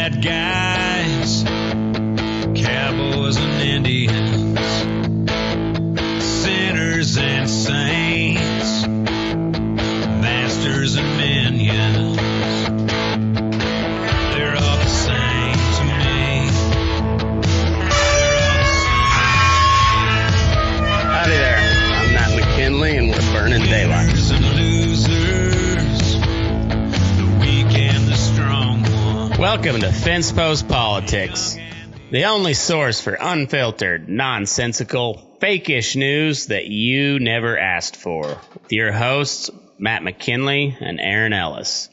bad guys, cowboys and Indians, sinners and saints, masters and minions. They're all the same to me. They're all the same. Howdy there. I'm Matt McKinley, and we're burning daylight. Winners and losers, the weak and the strong ones. Welcome to Fence Post Politics, the only source for unfiltered, nonsensical, fake-ish news that you never asked for. With your hosts, Matt McKinley and Aaron Ellis.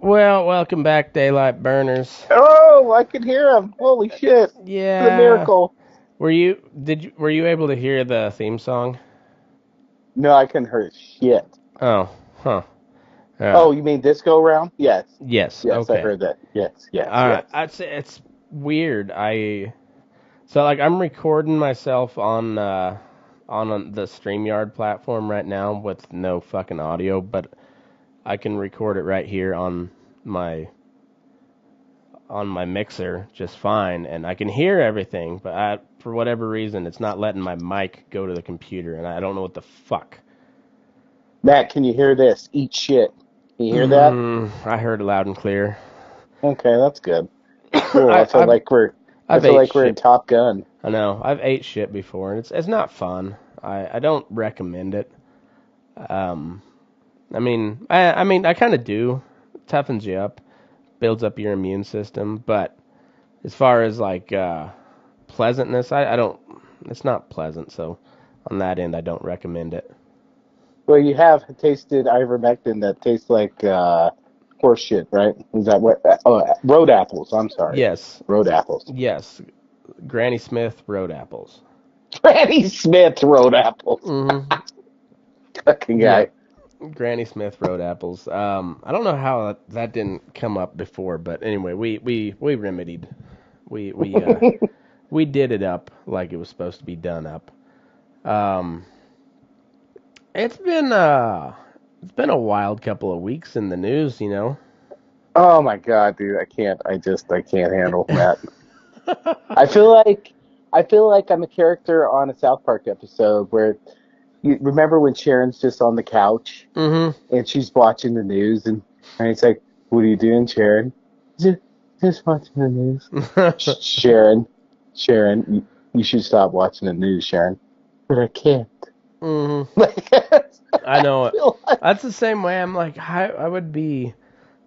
Well, welcome back, Daylight Burners. Oh, I can hear him. Holy shit. Yeah. It's a miracle. Were you able to hear the theme song? No, I couldn't hear shit. Oh, huh. Oh, you mean this go round? Yes. Yes, Yes, okay. I heard that. Yes. All right. Yes. I'd say it's weird. I'm recording myself on the StreamYard platform right now with no fucking audio, but I can record it right here on my mixer just fine, and I can hear everything, but for whatever reason, it's not letting my mic go to the computer, and I don't know what the fuck. Matt, can you hear this? Eat shit. Can you hear that? I heard it loud and clear. Okay, that's good. Cool. I feel like we're in Top Gun. I know. I've ate shit before, and it's not fun. I don't recommend it. I kind of do. It toughens you up, builds up your immune system, but as far as like pleasantness, I don't. It's not pleasant, so on that end, I don't recommend it. Well, you have tasted ivermectin that tastes like horse shit, right? Is that what? Road apples. I'm sorry. Yes. Road apples. Yes. Granny Smith road apples. Granny Smith road apples. Mm-hmm. Fucking guy. Yeah. Granny Smith road apples. I don't know how that didn't come up before, but anyway, we remedied. We we did it up like it was supposed to be done up. It's been a wild couple of weeks in the news, you know. Oh my god, dude, I can't handle that. I feel like I'm a character on a South Park episode where you remember when Sharon's just on the couch and she's watching the news and it's like, "What are you doing, Sharon?" Just watching the news. Sharon, you should stop watching the news, Sharon. But I can't. Mm-hmm. I know it. That's the same way. I'm like, I would be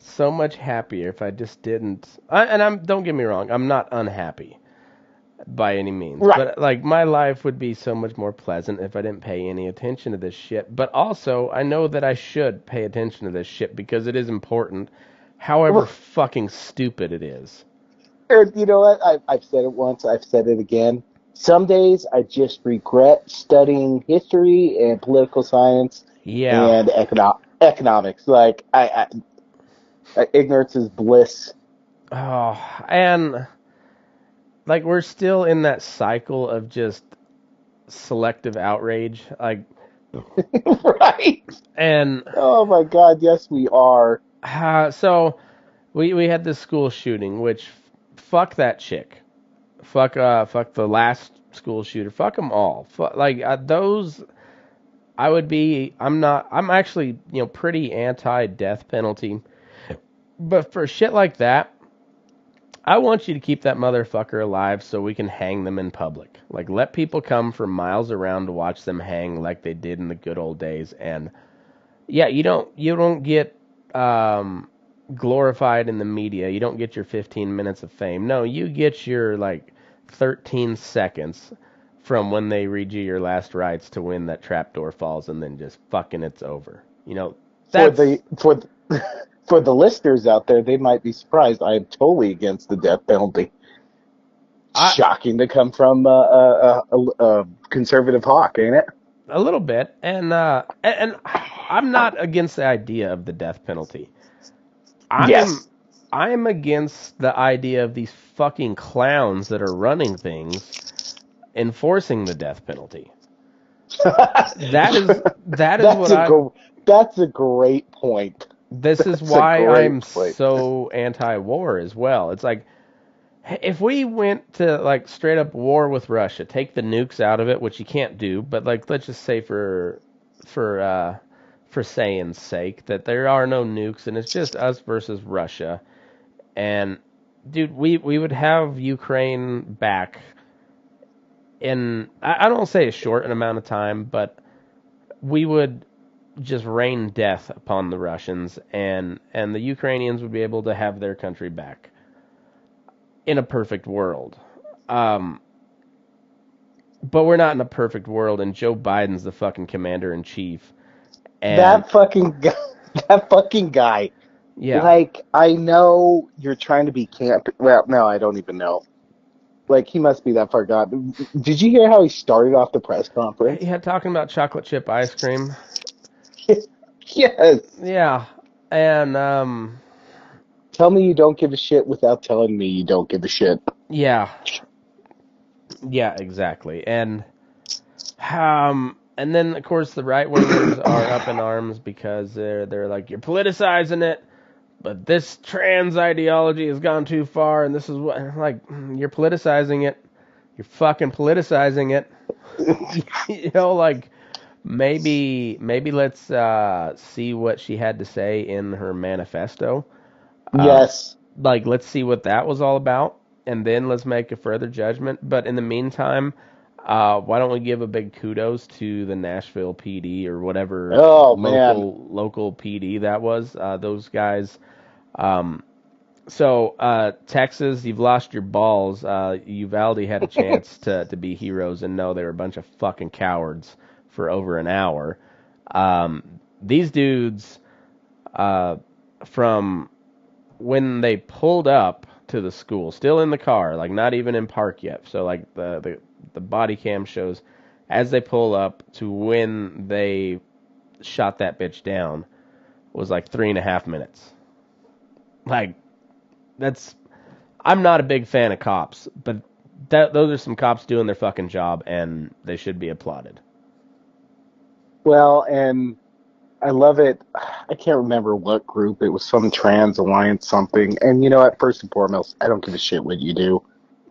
so much happier if I just didn't. Don't get me wrong, I'm not unhappy by any means. Right. But like, my life would be so much more pleasant if I didn't pay any attention to this shit. But also, I know that I should pay attention to this shit because it is important, however fucking stupid it is. You know what? I've said it once. I've said it again. Some days I just regret studying history and political science and economics. Like, ignorance is bliss. Oh, and like, we're still in that cycle of just selective outrage. Like, right. And oh my god, yes we are. So we had this school shooting, which fuck that chick. Fuck the last school shooter. Fuck them all. Those. I'm actually, pretty anti-death penalty. But for shit like that, I want you to keep that motherfucker alive so we can hang them in public. Like, let people come from miles around to watch them hang like they did in the good old days. And yeah, you don't get glorified in the media. You don't get your 15 minutes of fame. No, you get your 13 seconds from when they read you your last rites to when that trapdoor falls, and then just fucking it's over. That's... For the listeners out there, they might be surprised. I am totally against the death penalty. Shocking to come from a conservative hawk, ain't it? A little bit, and I'm not against the idea of the death penalty. I am against the idea of these fucking clowns that are running things enforcing the death penalty. That's a great point. This is That's a why great I'm point. so anti-war as well. It's like, if we went to like straight up war with Russia, take the nukes out of it, which you can't do, but like let's just say for saying's sake that there are no nukes and it's just us versus Russia. And dude, we would have Ukraine back in I don't say a short amount of time, but we would just rain death upon the Russians, and the Ukrainians would be able to have their country back in a perfect world. Um, but we're not in a perfect world, and Joe Biden's the fucking commander in chief. And That fucking guy. That fucking guy. yeah, Like, I know you're trying to be camp. Well, no, I don't even know. Like, he must be that far gone. Did you hear how he started off the press conference? he had talking about chocolate chip ice cream. Yes. Yeah, and Tell me you don't give a shit without telling me you don't give a shit. yeah, yeah, exactly. And then of course the right wingers are up in arms because they're like, you're politicizing it, but this trans ideology has gone too far, and this is what, like, you're politicizing it. You're fucking politicizing it. You know, like, maybe let's see what she had to say in her manifesto. Yes. Like, let's see what that was all about, and then let's make a further judgment. But in the meantime, why don't we give a big kudos to the Nashville PD or whatever Oh, man. local PD that was? Those guys. Um, Texas, you've lost your balls. Uvalde had a chance to be heroes, and no, they were a bunch of fucking cowards for over an hour. These dudes, from when they pulled up to the school, still in the car, like not even in park yet. So like the body cam shows as they pull up to when they shot that bitch down was like 3.5 minutes. Like, that's, I'm not a big fan of cops, but those are some cops doing their fucking job, and they should be applauded. Well, and I love it. I can't remember what group. It was some trans alliance something. And you know what? First and foremost, I don't give a shit what you do.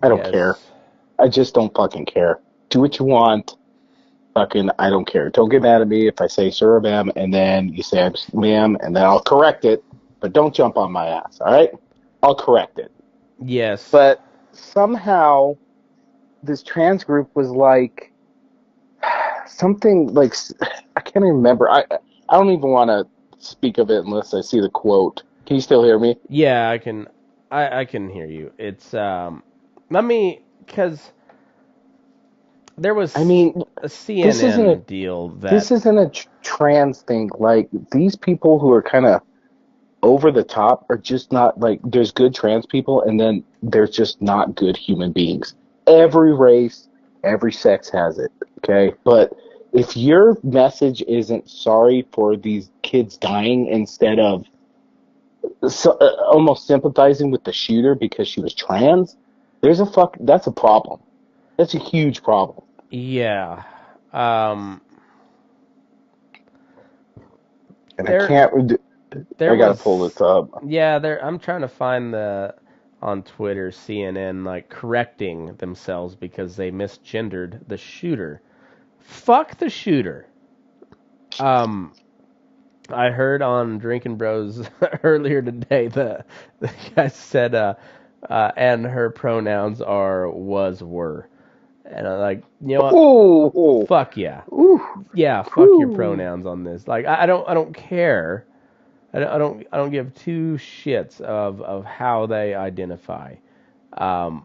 I don't care. Yes. I just don't fucking care. Do what you want. Fucking, I don't care. Don't get mad at me if I say sir or ma'am, and then you say ma'am, and then I'll correct it. But don't jump on my ass, all right? I'll correct it. Yes. But somehow, this trans group was like something like, I can't even remember. I don't even want to speak of it unless I see the quote. Can you still hear me? Yeah, I can hear you. It's let me, because there was I mean, a CNN deal that this isn't a trans thing. Like, these people who are kind of over the top are just not, like, there's good trans people, and then there's just not good human beings. Every race, every sex has it, okay? But if your message isn't sorry for these kids dying instead of almost sympathizing with the shooter because she was trans, that's a problem. That's a huge problem. yeah. And I can't. I gotta pull this up. Yeah, I'm trying to find on Twitter CNN like correcting themselves because they misgendered the shooter. Fuck the shooter. I heard on Drinking Bros earlier today the guy said and her pronouns are was were. And I'm like, you know what? Ooh. Fuck yeah. Ooh. Yeah, fuck your pronouns on this. Like, I don't care. I don't give two shits of how they identify. But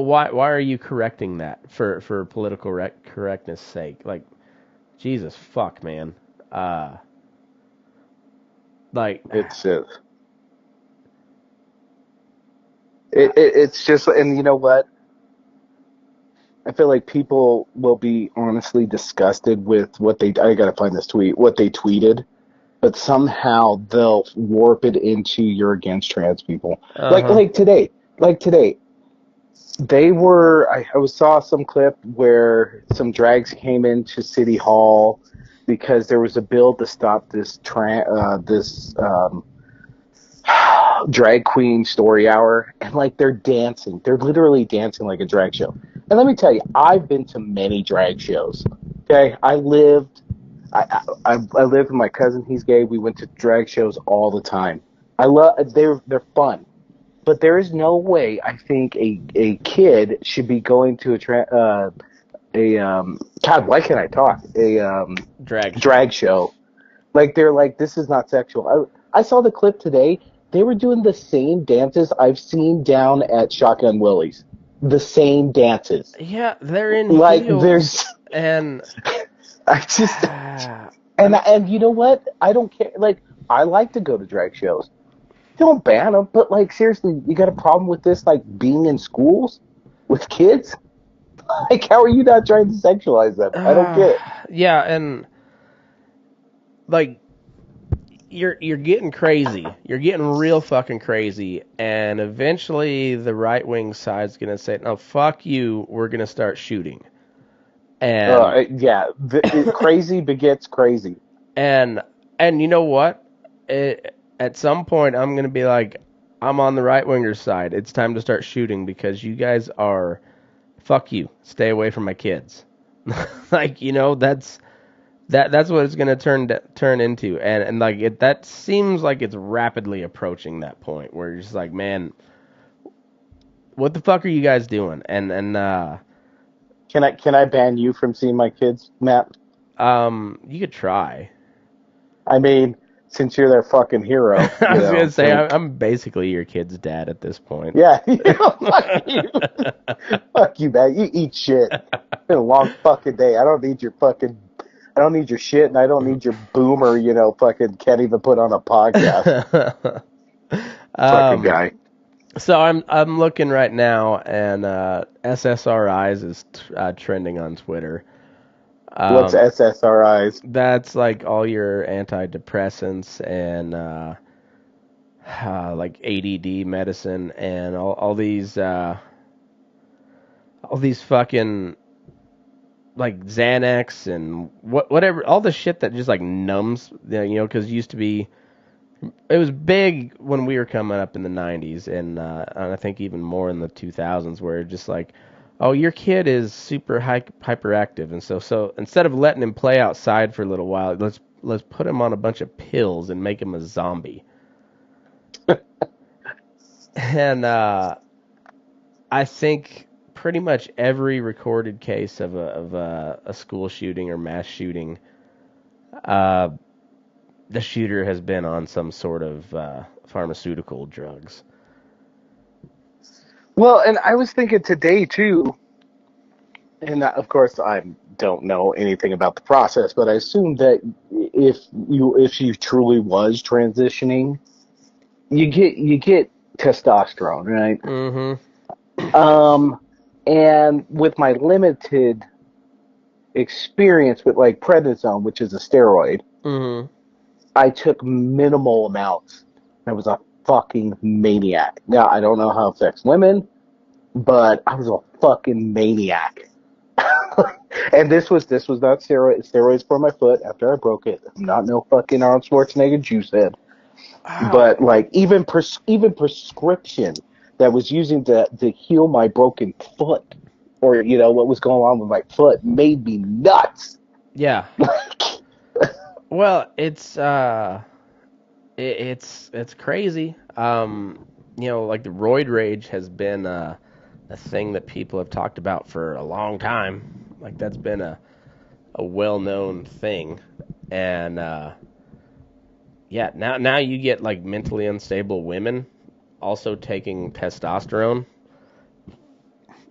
why are you correcting that for political correctness sake? Like, Jesus fuck, man. Like, It's just it's just, and you know what? I feel like people will be honestly disgusted with what they. I gotta find this tweet. What they tweeted, but somehow they'll warp it into you're against trans people. Like today. They were. I saw some clip where some drags came into City Hall, because there was a bill to stop this drag queen story hour, and like they're dancing. They're literally dancing like a drag show. And let me tell you, I've been to many drag shows. Okay, I lived with my cousin. He's gay. We went to drag shows all the time. They're fun, but there is no way I think a kid should be going to God, why can't I talk? Drag show. Like they're like, this is not sexual. I saw the clip today. They were doing the same dances I've seen down at Shotgun Willie's. The same dances. Yeah, they're in Like heels, there's and I just and you know what? I don't care. Like I like to go to drag shows. Don't ban them, but like seriously, you got a problem with this? Like being in schools with kids? Like how are you not trying to sexualize them? I don't get it. Yeah, and like you're getting crazy. You're getting real fucking crazy, and eventually the right wing side's gonna say, "No, fuck you. We're gonna start shooting." And Crazy begets crazy. And you know what? At some point, I'm going to be like, I'm on the right winger's side. It's time to start shooting because you guys are, fuck you. Stay away from my kids. Like, you know, that's what it's going to turn into. And like, that seems like it's rapidly approaching that point where you're just like, man, what the fuck are you guys doing? And Can I ban you from seeing my kids, Matt? you could try. I mean, since you're their fucking hero. I was going to say, I'm basically your kid's dad at this point. Yeah, fuck you. Fuck you, man. You eat shit. It's been a long fucking day. I don't need your shit, and I don't need your boomer, fucking can't even put on a podcast. Fucking guy. So I'm looking right now, and SSRIs is trending on Twitter. What's SSRIs? That's like all your antidepressants and like ADD medicine and all these fucking like Xanax and whatever, all the shit that just like numbs, because it used to be, it was big when we were coming up in the 90s and I think even more in the 2000s, where just like, oh, your kid is super hyperactive, and so instead of letting him play outside for a little while, let's put him on a bunch of pills and make him a zombie. And I think pretty much every recorded case of a school shooting or mass shooting, the shooter has been on some sort of pharmaceutical drugs. Well, and I was thinking today too, and of course I don't know anything about the process, but I assume that if she truly was transitioning, you get testosterone, right? Mm-hmm. And with my limited experience with like prednisone, which is a steroid, Mm-hmm. I took minimal amounts. I was a fucking maniac. Now, I don't know how it affects women, but I was a fucking maniac. And this was not steroids for my foot after I broke it. I'm not no fucking Arnold Schwarzenegger juice head. Wow. But like even prescription that was using to heal my broken foot, or what was going on with my foot, made me nuts. Yeah. Well, it's crazy. Like the roid rage has been a thing that people have talked about for a long time. Like that's been a well-known thing, and now you get like mentally unstable women also taking testosterone.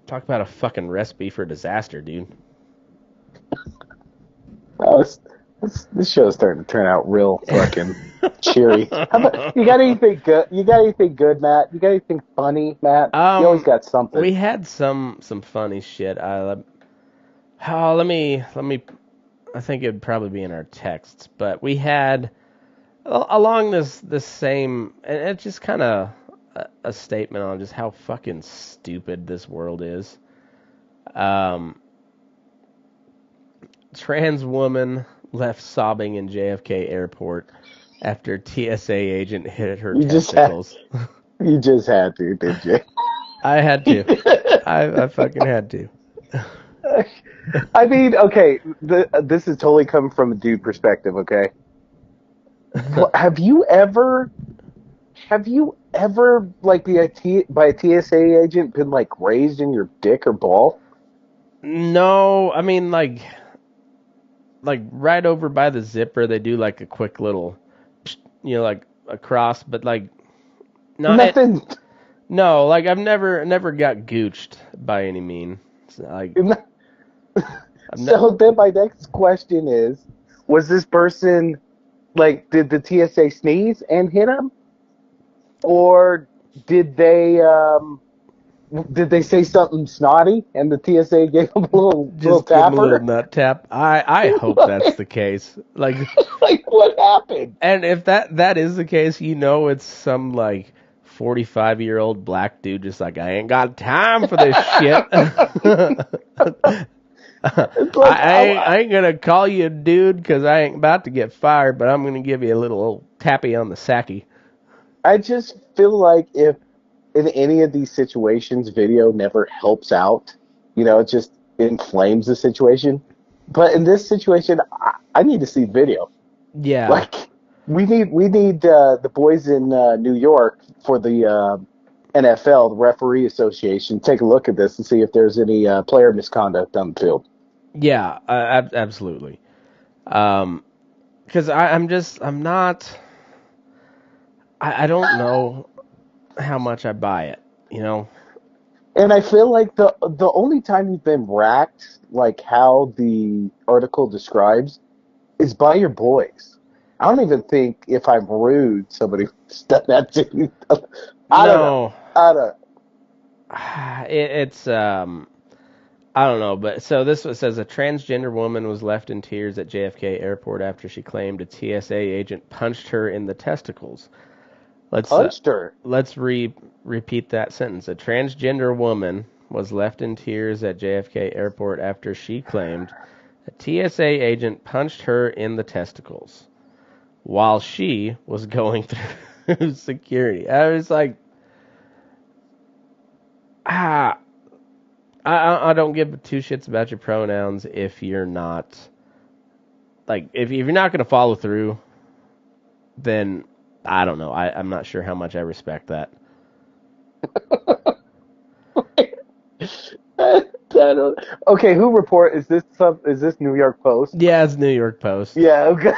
Talk about a fucking recipe for disaster, dude. Oh, this show is starting to turn out real fucking cheery. You got anything good? You got anything good, Matt? You got anything funny, Matt? You always got something. We had some funny shit. Let me. I think it'd probably be in our texts, but we had along this same, and it's just kind of a statement on just how fucking stupid this world is. Trans woman left sobbing in JFK airport after TSA agent hit her You just had, testicles. you just had to, did you? I had to. I fucking had to. I mean, okay, this is totally coming from a dude perspective, okay? Have you ever, like, by a TSA agent been, like, raised in your dick or ball? No, I mean, like right over by the zipper, they do like a quick little, like a cross, but like not Nothing. no, like I've never got gooched by any mean. Like So then my next question is, was this person, like, did the TSA sneeze and hit him? Or did they say something snotty and the TSA gave him a little just give him a little tapper? nut tap. I hope that's the case. Like Like, what happened? and if that is the case, it's some like 45-year-old black dude just like, I ain't got time for this shit. Like, I ain't gonna call you a dude because I ain't about to get fired, but I'm gonna give you a little old tappy on the sacky. I just feel like if in any of these situations, video never helps out. It just inflames the situation. But in this situation, I need to see video. Yeah. Like, we need the boys in New York for the NFL, the Referee Association, take a look at this and see if there's any player misconduct on the field. Yeah, absolutely. Because I'm not. I don't know how much I buy it. And I feel like the only time you've been racked, like how the article describes, is by your boys. I don't even think if I'm rude, somebody's done that to you. I don't know. It's I don't know, but so this one says a transgender woman was left in tears at JFK airport after she claimed a TSA agent punched her in the testicles. Punched her. Let's repeat that sentence. A transgender woman was left in tears at JFK airport after she claimed a TSA agent punched her in the testicles while she was going through security. I was like, I don't give two shits about your pronouns if you're not, like, if you're not going to follow through, then I don't know. I'm not sure how much I respect that. Okay, who report is this? Is this New York Post? Yeah, it's New York Post. Yeah, okay.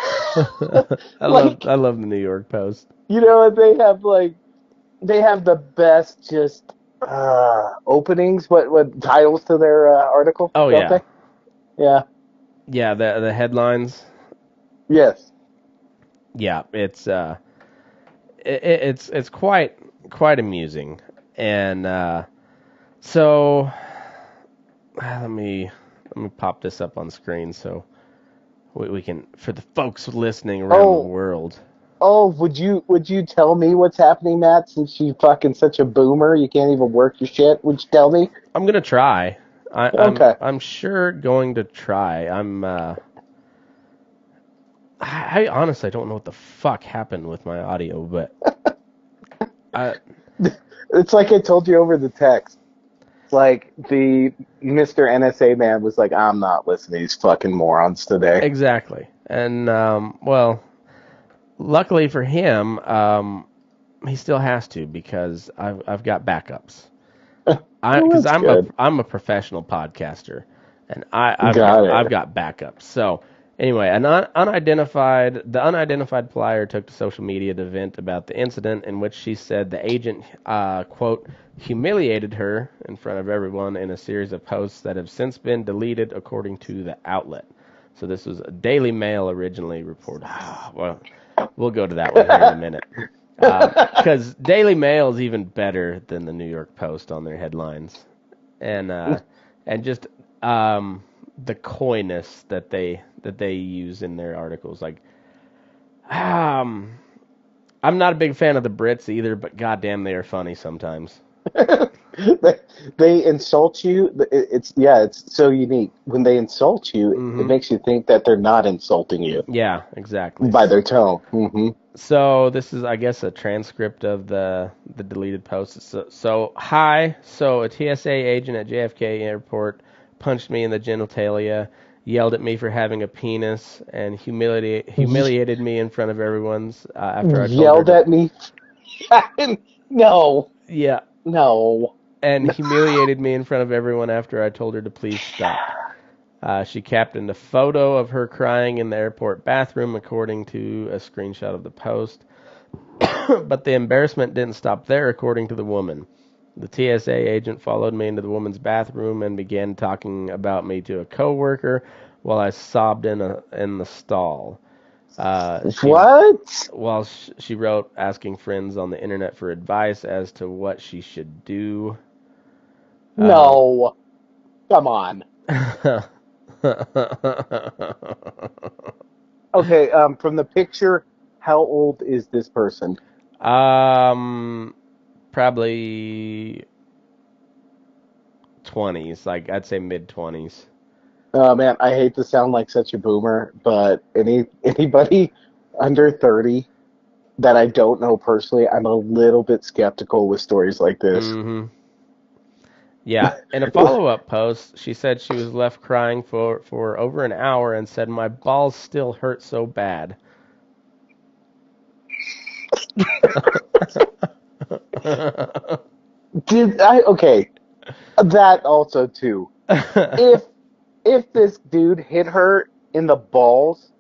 I love the New York Post. You know what they have the best just openings. What titles to their article? Oh yeah, they? Yeah. Yeah, the headlines. Yes. Yeah, it's quite amusing, and so let me pop this up on screen so we can, for the folks listening around the world. Oh, would you tell me what's happening, Matt? Since you fucking such a boomer, you can't even work your shit. Would you tell me? I'm gonna try. Okay. I'm sure going to try. I honestly don't know what the fuck happened with my audio, but it's like I told you over the text. It's like the Mr. NSA man was like, I'm not listening to these fucking morons today. Exactly. And well, luckily for him, he still has to, because I've got backups. Because I'm a professional podcaster, and I've got backups. So anyway, the unidentified plier took to social media to vent about the incident in which she said the agent quote humiliated her in front of everyone in a series of posts that have since been deleted, according to the outlet. So this was a Daily Mail originally reported. Well, we'll go to that one here in a minute. Because Daily Mail is even better than the New York Post on their headlines, and just the coyness that they use in their articles. Like, I'm not a big fan of the Brits either, but goddamn, they are funny sometimes. They insult you. It's so unique. When they insult you, it makes you think that they're not insulting you Yeah, exactly. by their tone. Mm-hmm. So this is, I guess, a transcript of the deleted post. So hi. So a TSA agent at JFK Airport punched me in the genitalia, yelled at me for having a penis, and humiliated me in front of everyone's after I told her Yelled to. at me. No, Yeah, no. and humiliated me in front of everyone after I told her to please stop. She captioned a photo of her crying in the airport bathroom, according to a screenshot of the post. But the embarrassment didn't stop there, according to the woman. The TSA agent followed me into the woman's bathroom and began talking about me to a coworker while I sobbed in the stall. What? While she wrote, asking friends on the internet for advice as to what she should do. No. Come on. Okay, from the picture, how old is this person? Probably 20s, like I'd say mid 20s. Oh man, I hate to sound like such a boomer, but anybody under 30 that I don't know personally, I'm a little bit skeptical with stories like this. Mm-hmm. Yeah. In a follow-up post, she said she was left crying for over an hour and said, "My balls still hurt so bad." Okay, that also too. If this dude hit her in the balls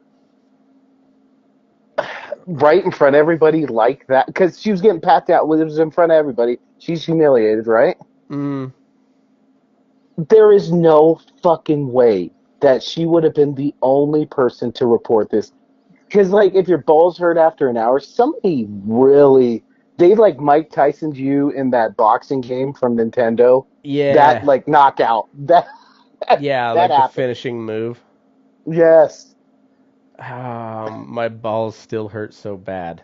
right in front of everybody like that, because she was getting packed out when it was in front of everybody, she's humiliated, right? Mm. There is no fucking way that she would have been the only person to report this. Because, like, if your balls hurt after an hour, somebody really. They, like, Mike Tyson's you in that boxing game from Nintendo. That, Yeah. like, knockout. Yeah, That like the happened. finishing move. Yes. My balls still hurt so bad.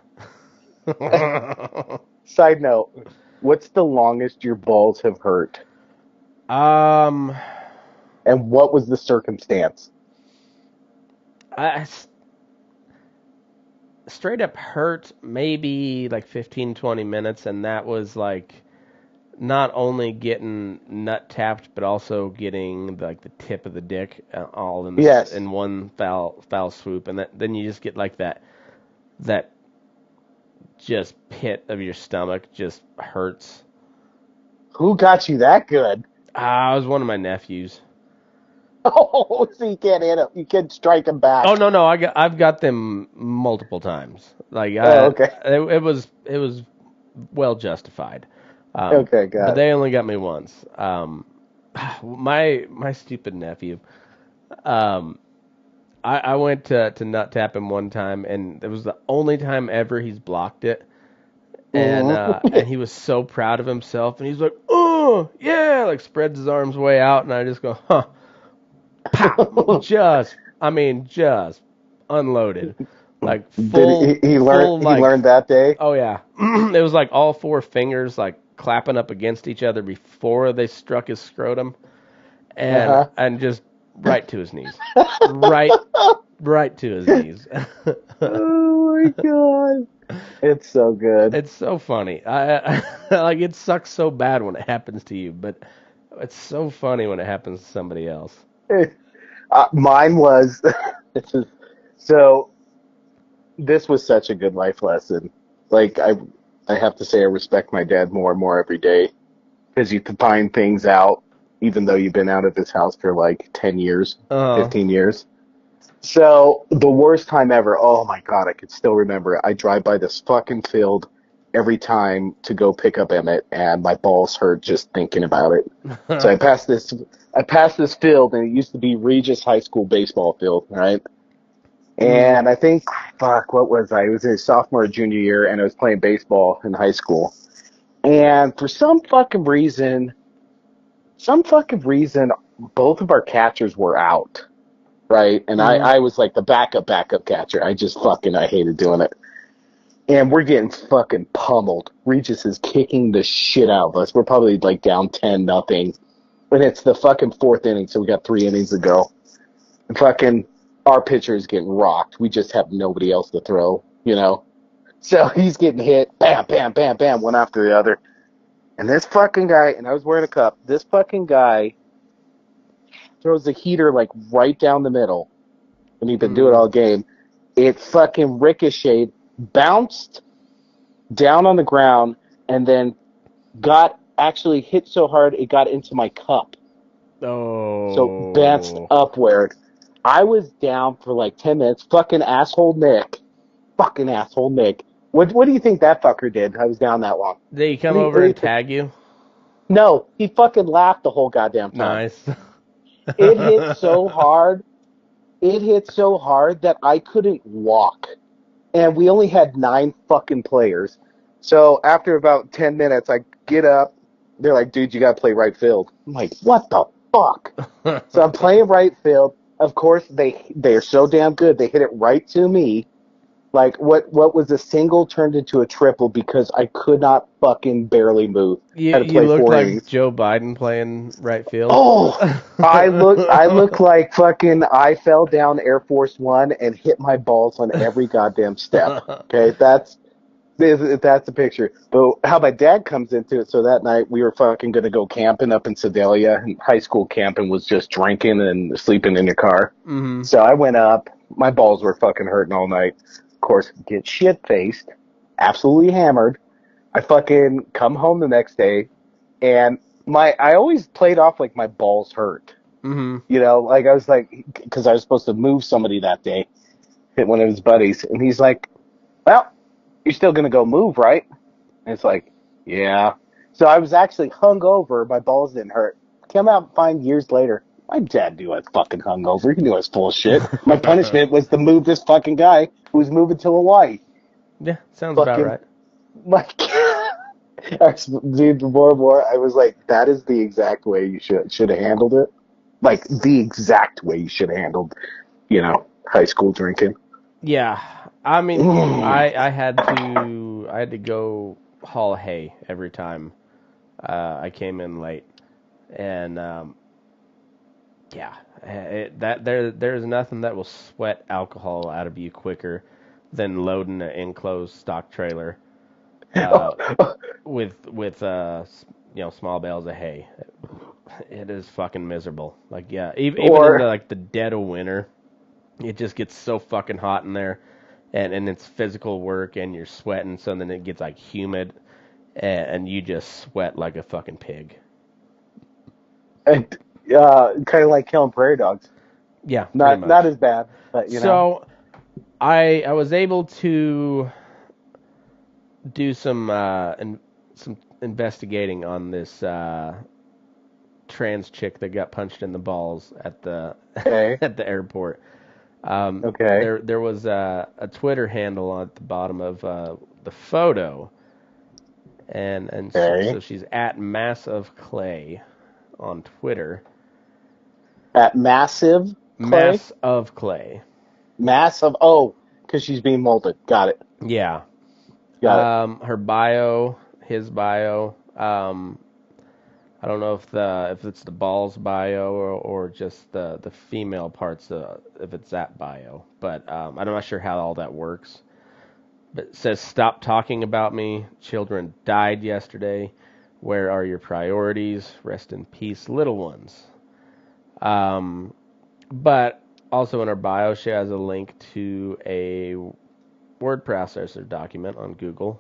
Side note, what's the longest your balls have hurt? um, And what was the circumstance? I straight up hurt maybe like 15, 20 minutes, and that was like not only getting nut tapped, but also getting like the tip of the dick all in Yes. in one foul swoop, and then you just get like that just pit of your stomach just hurts. Who got you that good? It was one of my nephews. Oh, so you can't hit him. You can't strike him back. Oh no, I've got them multiple times. Like Okay. it was well justified. Okay, got But it. they only got me once. My stupid nephew. I went to nut tap him one time, and it was the only time ever he's blocked it. And and he was so proud of himself, and he's like, "Oh yeah!" Like spreads his arms way out, and I just go, "Huh." Pow! Just unloaded, like full. Did he learn? Full, He like, learned that day. oh yeah, it was like all four fingers like clapping up against each other before they struck his scrotum, and just right to his knees, right to his knees. Oh my god, it's so good. It's so funny. I like it sucks so bad when it happens to you, but it's so funny when it happens to somebody else. Mine was so. This was such a good life lesson. Like I have to say, I respect my dad more and more every day because you can find things out, even though you've been out of his house for like 10 years, 15 years. So the worst time ever. Oh my god, I could still remember it. I drive by this fucking field every time to go pick up Emmett, and my balls hurt just thinking about it. So I passed this field, and it used to be Regis High School baseball field, right? And I think, fuck, what was I? It was a sophomore or junior year, and I was playing baseball in high school. And for some fucking reason, both of our catchers were out, right? And I was like the backup catcher. I hated doing it. and we're getting fucking pummeled. Regis is kicking the shit out of us. We're probably like down 10-0. And it's the fucking fourth inning, so we got 3 innings to go. And fucking our pitcher is getting rocked. We just have nobody else to throw, you know? So he's getting hit, bam, bam, bam, bam, one after the other. And this fucking guy, and I was wearing a cup, this fucking guy throws the heater like right down the middle. And he'd been doing it all game. It fucking ricocheted, bounced down on the ground, and then got actually hit so hard it got into my cup. Oh. So bounced upward. I was down for like 10 minutes. Fucking asshole Nick. What do you think that fucker did? I was down that long. Did he come over and tag you? No, he fucking laughed the whole goddamn time. Nice. It hit so hard. That I couldn't walk. And we only had 9 fucking players. So after about 10 minutes, I get up. They're like, dude, you got to play right field. I'm like, what the fuck? So I'm playing right field. Of course, they're so damn good. They hit it right to me. Like, what was a single turned into a triple because I could not fucking barely move. You looked like Joe Biden playing right field. Oh, I look like fucking I fell down Air Force One and hit my balls on every goddamn step. Okay, that's the picture. But how my dad comes into it, so that night we were fucking going to go camping up in Sedalia. And high school camping was just drinking and sleeping in your car. Mm-hmm. So I went up. My balls were fucking hurting all night. Of course, get shit-faced, absolutely hammered. I fucking come home the next day, and I always played off like my balls hurt. Mm-hmm. You know, like I was like, because I was supposed to move somebody that day, hit one of his buddies, and he's like, well, you're still going to go move, right? And it's like, yeah. So I was actually hungover. My balls didn't hurt. Come out and find years later, my dad knew I was fucking hungover. He knew I was full of shit. My punishment was to move this fucking guy who was moving to Hawaii. Yeah, sounds about right. Like, dude, more and more, I was like, that is the exact way you should have handled it. Like, the exact way you should have handled, high school drinking. Yeah. I mean, I had to go haul hay every time I came in late, and there's nothing that will sweat alcohol out of you quicker than loading an enclosed stock trailer with small bales of hay. It is fucking miserable. Like, yeah, even in the dead of winter, it just gets so fucking hot in there. And it's physical work, and you're sweating, so then it gets like humid, and you just sweat like a fucking pig. And kind of like killing prairie dogs. Yeah, not as bad, but So, I was able to do some investigating on this trans chick that got punched in the balls at the at the airport. Okay. There was a Twitter handle at the bottom of the photo, and so she's at Mass of Clay on Twitter. At Massive Clay? Mass of Clay. Because she's being molded. Got it. Yeah. Got it. Her bio, his bio. I don't know if it's the balls bio or just the female parts, if it's that bio. But I'm not sure how all that works. But it says, stop talking about me. Children died yesterday. Where are your priorities? Rest in peace, little ones. But also in her bio, she has a link to a word processor document on Google.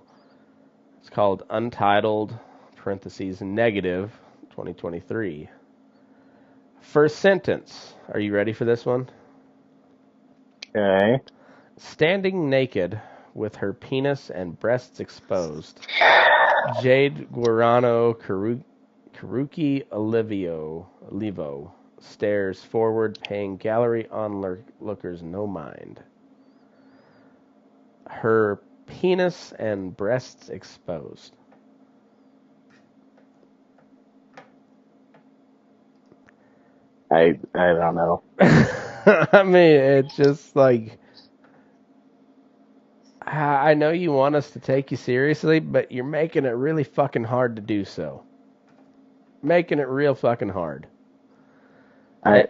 It's called Untitled, (negative) 2023. First sentence. Are you ready for this one? Okay. Standing naked with her penis and breasts exposed, Jade Guarano Karuki Olivo stares forward, paying gallery onlookers no mind. Her penis and breasts exposed. I don't know. I mean, it's just like, I know you want us to take you seriously, but you're making it really fucking hard to do so. Making it real fucking hard. I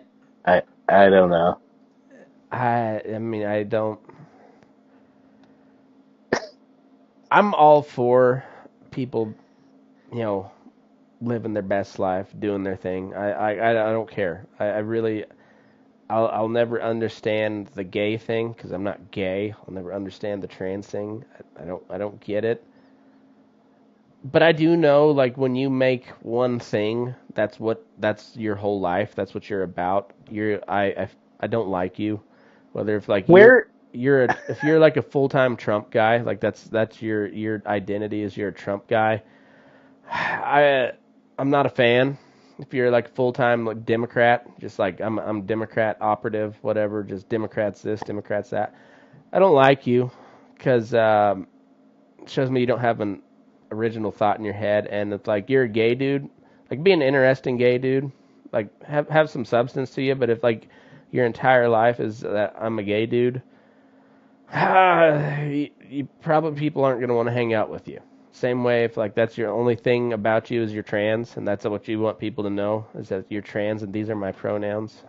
don't know. I mean, I don't. I'm all for people, living their best life, doing their thing. I don't care. I really, I'll never understand the gay thing because I'm not gay. I'll never understand the trans thing. I don't get it. But I do know, like, when you make one thing, that's your whole life. That's what you're about. I don't like you. Whether if like Where if you're like a full-time Trump guy, like that's your identity is you're a Trump guy. I'm not a fan. If you're like full-time like Democrat, just like I'm Democrat operative, whatever, just Democrats this, Democrats that. I don't like you because it shows me you don't have an original thought in your head, and it's like you're a gay dude. Like, be an interesting gay dude. Like, have some substance to you. But if like your entire life is that I'm a gay dude, you probably people aren't gonna want to hang out with you. Same way if like that's your only thing about you is you're trans, and that's what you want people to know is that you're trans and these are my pronouns.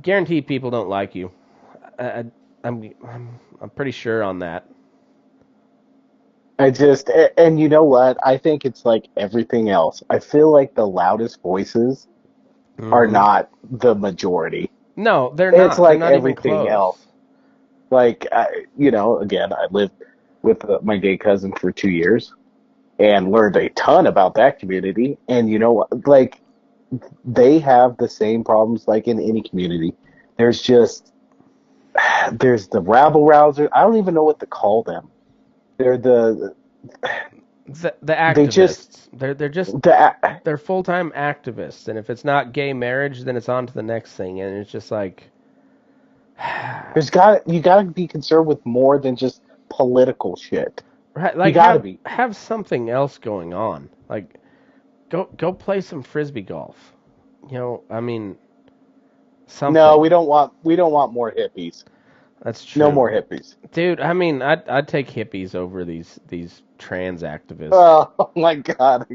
Guarantee people don't like you. I'm pretty sure on that. and you know what? I think it's like everything else. I feel like the loudest voices are not the majority. No, they're not. It's like they're not everything even close. else. Like, again, I lived with my gay cousin for 2 years and learned a ton about that community. And you know what? Like, they have the same problems like in any community. There's the rabble rousers. I don't even know what to call them. They're The activists. they just They're just the they're full-time activists, and if it's not gay marriage, then it's on to the next thing, and it's just like you gotta be concerned with more than just political shit. right, like You gotta be. have something else going on. Like go play some frisbee golf. I mean something. No, we don't want more hippies. That's true. No more hippies. Dude, I mean, I'd take hippies over these trans activists. Oh my god,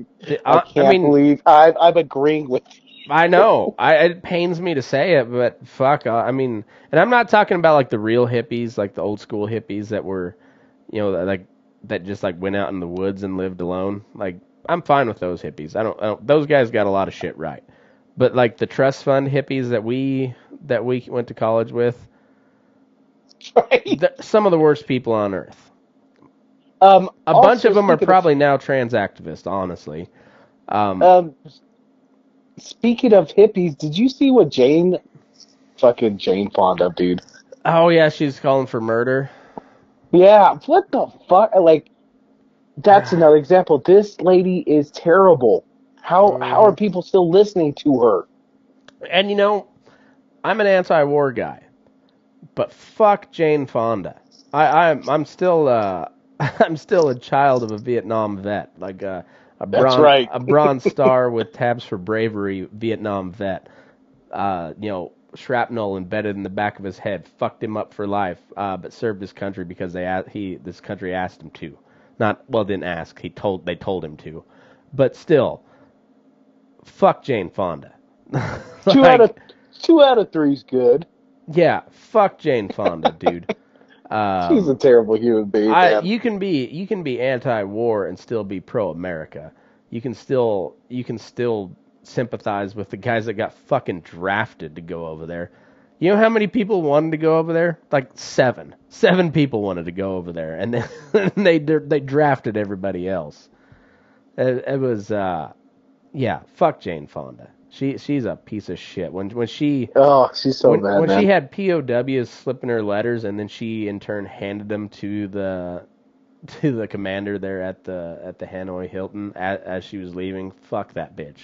I can't believe I'm agreeing with you. I know. It pains me to say it, but fuck. I mean, and I'm not talking about like the real hippies, like the old school hippies that were, that just like went out in the woods and lived alone. Like, I'm fine with those hippies. I don't. Those guys got a lot of shit right. But like the trust fund hippies that we went to college with, Right. Some of the worst people on earth. A bunch of them are probably now trans activists, honestly. Speaking of hippies, did you see what Jane Fonda, dude? Oh yeah, she's calling for murder. Yeah, what the fuck? Like, that's another example. This lady is terrible. How are people still listening to her? And I'm an anti-war guy, but fuck Jane Fonda. I'm still I'm still a child of a Vietnam vet, like a Bronze Star with tabs for bravery Vietnam vet. Shrapnel embedded in the back of his head fucked him up for life, but served his country because this country asked him to. Didn't ask. They told him to, but still, fuck Jane Fonda. Two out of three's good. Yeah, fuck Jane Fonda, dude. She's a terrible human being. You can be anti-war and still be pro-America. You can still sympathize with the guys that got fucking drafted to go over there. You know how many people wanted to go over there? Like 7. 7 people wanted to go over there, and then they drafted everybody else. It was fuck Jane Fonda. She's a piece of shit. When she she's so bad. When she had POWs slipping her letters, and then she in turn handed them to the commander there at the Hanoi Hilton as she was leaving. Fuck that bitch.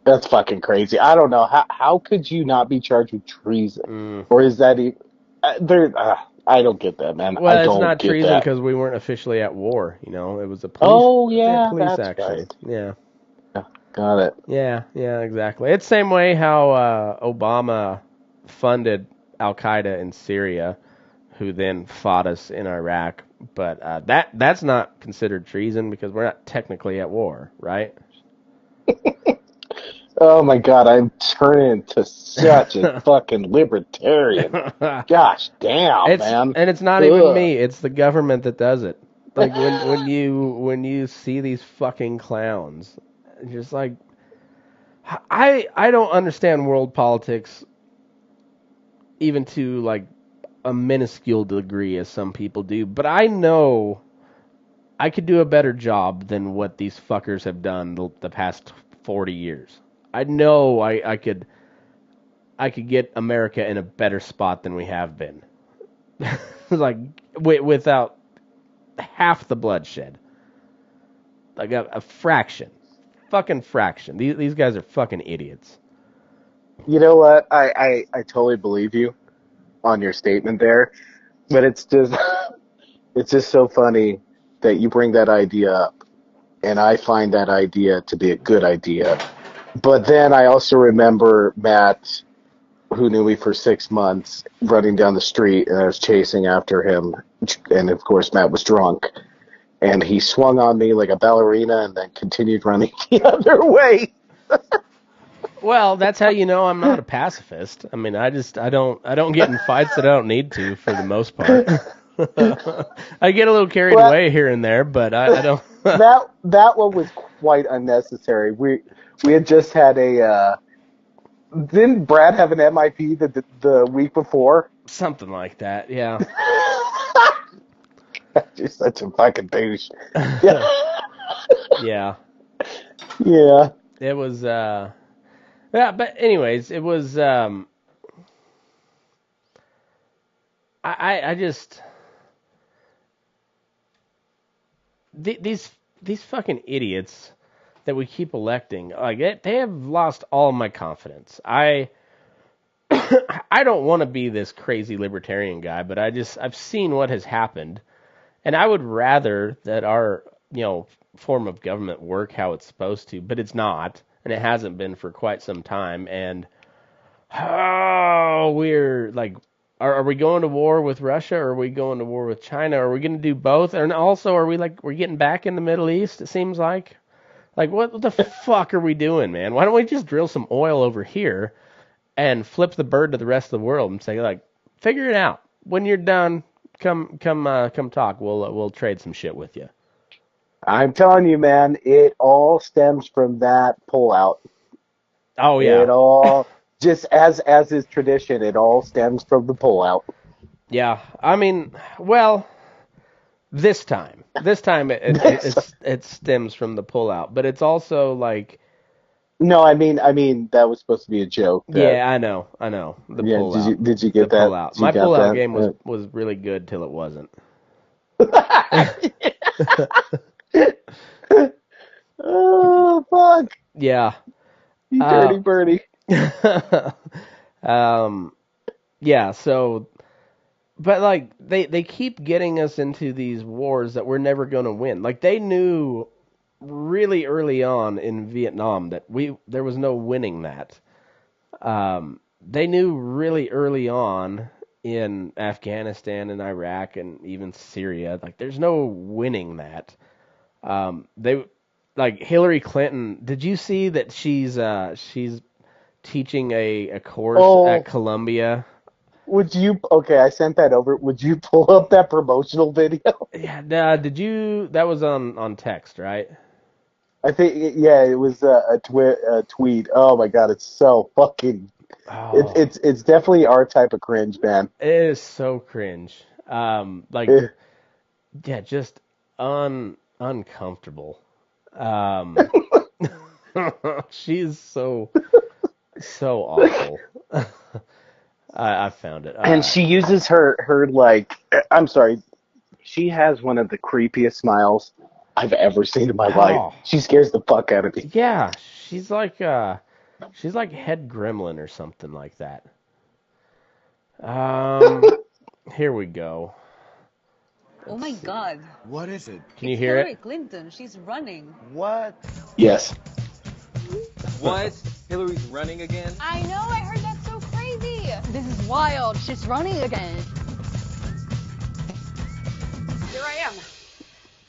That's fucking crazy. I don't know how could you not be charged with treason, or is that I don't get that, man. Well, I don't it's not get treason that. because we weren't officially at war. It was a police. Police that's action. right. Yeah. Got it. Yeah, exactly. It's the same way how Obama funded Al Qaeda in Syria, who then fought us in Iraq. But that's not considered treason because we're not technically at war, right? Oh my God, I'm turning into such a fucking libertarian. Gosh damn, man. And it's not even Ugh. me. It's the government that does it. Like when you see these fucking clowns, you're just like, I don't understand world politics even to like a minuscule degree as some people do, but I know I could do a better job than what these fuckers have done the past 40 years. I know I could get America in a better spot than we have been. Like without half the bloodshed. Like a fraction. Fucking fraction. These guys are fucking idiots. You know what? I totally believe you on your statement there, but it's just it's just so funny that you bring that idea up, and I find that idea to be a good idea. But then I also remember Matt, who knew me for 6 months, running down the street, and I was chasing after him, and of course Matt was drunk, and he swung on me like a ballerina, and then continued running the other way. Well, that's how you know I'm not a pacifist. I mean, I don't get in fights that I don't need to for the most part. I get a little carried away here and there, but I don't. that one was quite unnecessary. We had just had a. Didn't Brad have an MIP the week before? Something like that, yeah. You're such a fucking douche. Yeah. Yeah. It was. Yeah, but anyways, it was. I just. These fucking idiots that we keep electing, like they have lost all my confidence. I don't want to be this crazy libertarian guy, but I've seen what has happened, and I would rather that our form of government work how it's supposed to, but it's not, and it hasn't been for quite some time. And we're like, are we going to war with Russia, or are we going to war with China? Are we going to do both? And also, are we're getting back in the Middle East? It seems like what the fuck are we doing, man? Why don't we just drill some oil over here and flip the bird to the rest of the world and say, like, figure it out. When you're done, come talk. We'll trade some shit with you. I'm telling you, man, it all stems from that pullout. Oh yeah. It all, just as is tradition, it all stems from the pullout. Yeah, I mean, well, this time it stems from the pullout, but it's also like. No, I mean that was supposed to be a joke. Yeah, I know. The yeah, pullout. Did you get the that? Pullout. My pullout game was really good till it wasn't. Oh fuck! Yeah. You dirty birdie. Yeah. So, but like they keep getting us into these wars that we're never going to win. Like they knew really early on in Vietnam that there was no winning that. They knew really early on in Afghanistan and Iraq and even Syria, like there's no winning that. They like Hillary Clinton. Did you see that she's teaching a course at Columbia? Would you? Okay, I sent that over. Would you pull up that promotional video? Yeah. Did you? That was on text, right? I think it was a tweet. Oh my god, it's so fucking. Oh. It's definitely our type of cringe, man. It is so cringe. Just uncomfortable. She's so awful. I found it. And she uses her like, I'm sorry, she has one of the creepiest smiles I've ever seen in my life. She scares the fuck out of me. Yeah, she's like Head Gremlin or something like that. Here we go. Oh my God. What is it? Can you hear Hillary it? Clinton. She's running. What? Yes. What? Hillary's running again? I know, I heard that's so crazy. This is wild. She's running again. Here I am.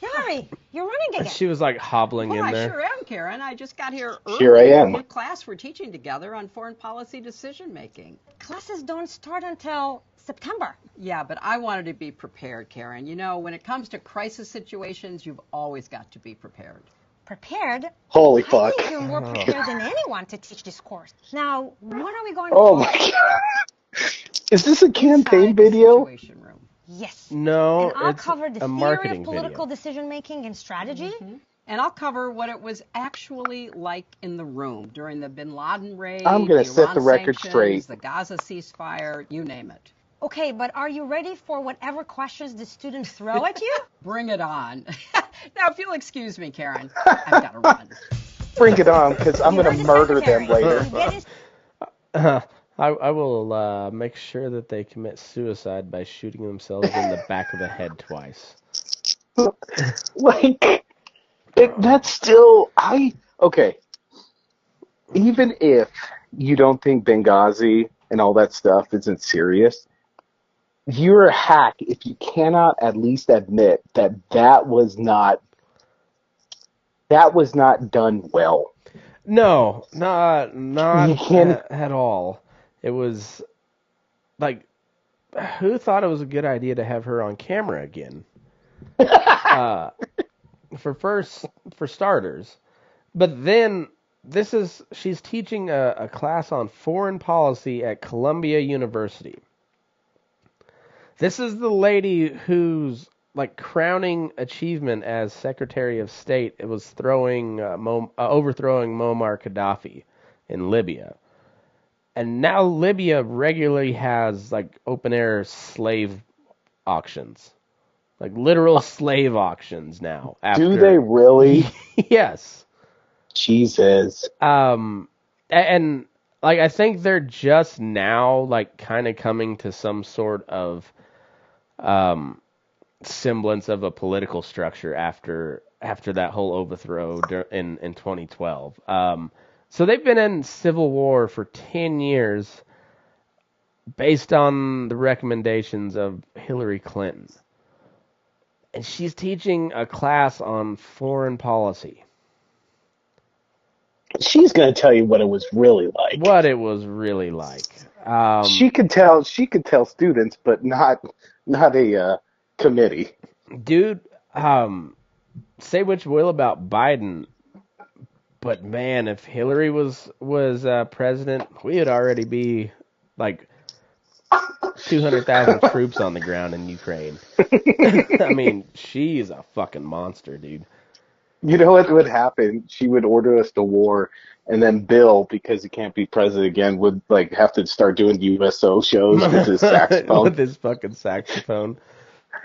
Hillary, you're running And again. she was like hobbling Well, in I there. sure am, Karen. I just got here early Here I for a am. new class we're teaching together on foreign policy decision making. Classes don't start until September. Yeah, but I wanted to be prepared, Karen. You know, when it comes to crisis situations, you've always got to be prepared. Prepared? Holy I fuck. think you're more prepared than anyone to teach this course. Now, what are we going to Oh talk my about? god. Is this a campaign Inside the video? Situation Room. Yes. No, And I'll it's cover the a theory marketing of political video. decision making and strategy. And I'll cover what it was actually like in the room during the bin Laden raid, I'm gonna the set Iran the record sanctions, straight. the Gaza ceasefire, you name it. Okay, but are you ready for whatever questions the students throw at you? Bring it on. Now, if you'll excuse me, Karen, I've got to run. Bring it on, because I'm You gonna heard the murder them secretary. later. You get his- I will make sure that they commit suicide by shooting themselves in the back of the head twice. Like, that's still, okay. Even if you don't think Benghazi and all that stuff isn't serious, you're a hack if you cannot at least admit that that was not done well. No, not You can't. at all. It was like, who thought it was a good idea to have her on camera again? For starters, but then she's teaching a class on foreign policy at Columbia University. This is the lady whose like crowning achievement as Secretary of State it was overthrowing Muammar Gaddafi in Libya. And now Libya regularly has like open air slave auctions. Like literal slave auctions now. Do they really? Yes. Jesus. And like I think they're just now like kind of coming to some sort of semblance of a political structure after that whole overthrow in 2012. So they've been in civil war for 10 years based on the recommendations of Hillary Clinton. And she's teaching a class on foreign policy. She's going to tell you what it was really like. What it was really like. She could tell students, but not a committee. Dude, say what you will about Biden, but man, if Hillary was president, we would already be like 200,000 troops on the ground in Ukraine. I mean, she's a fucking monster, dude. You know what would happen? She would order us to war, and then Bill, because he can't be president again, would like have to start doing USO shows with his saxophone. With his fucking saxophone.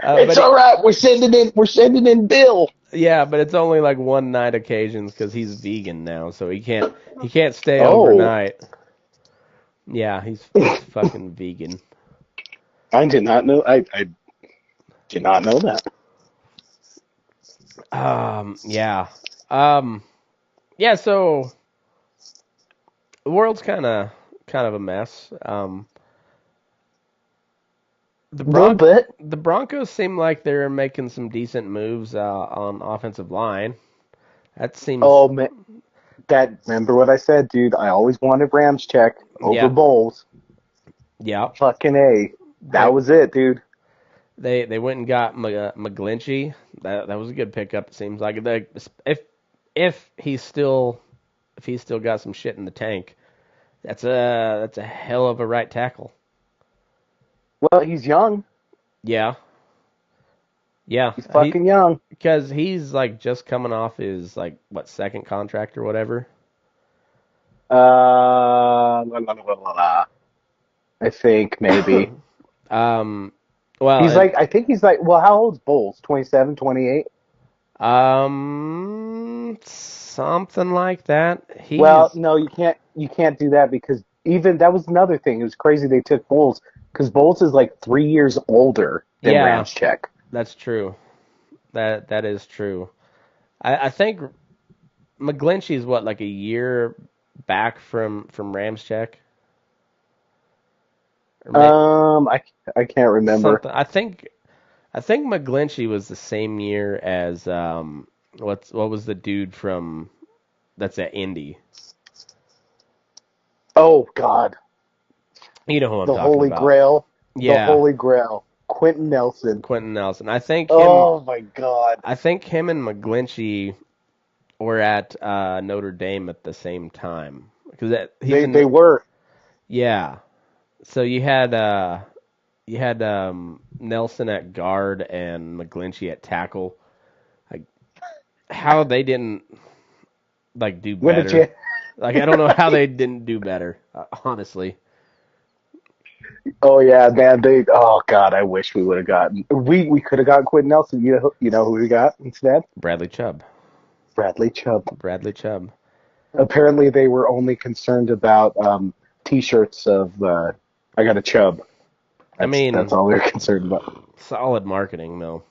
It's all right. We're sending in Bill. Yeah, but it's only like one night occasions because he's vegan now, so he can't stay overnight. Yeah, he's fucking vegan. I did not know. I did not know that. Yeah. Yeah, so the world's kind of a mess. Little bit. The Broncos seem like they're making some decent moves on offensive line. That seems. Oh man, remember what I said, dude? I always wanted Ramczyk over Bowles. Yeah. Fucking A. That was it, dude. They went and got McGlinchey. That was a good pickup. It seems like if he's still got some shit in the tank, that's a hell of a right tackle. Well, he's young. Yeah. Yeah. He's fucking young. Because he's like just coming off his like second contract or whatever. I think maybe. Well, I think he's like, well, how old's Bowles? 27, 28? Something like that. Well, no, you can't do that because even that was another thing. It was crazy they took Bowles because Bowles is like 3 years older than Ramczyk. That's true. That is true. I think McGlinchey's like a year back from Ramczyk. I can't remember. I think I think McGlinchey was the same year as what was the dude from that's at Indy. Oh God, You know who I'm the talking Holy about. Grail. The Yeah, Holy Grail. Quentin Nelson. Quentin Nelson. I think Oh my God. him and McGlinchey were at Notre Dame at the same time because They were. yeah. So you had Nelson at guard and McGlinchey at tackle. Like how they didn't like do When did better. you? Like I don't know how they didn't do better. Honestly. Oh yeah, man. Oh God, I wish we would have gotten. We could have gotten Quentin Nelson. You know who we got instead? Bradley Chubb. Bradley Chubb. Bradley Chubb. Apparently, they were only concerned about T-shirts of "I got a Chubb." That's all they're concerned about. Solid marketing though.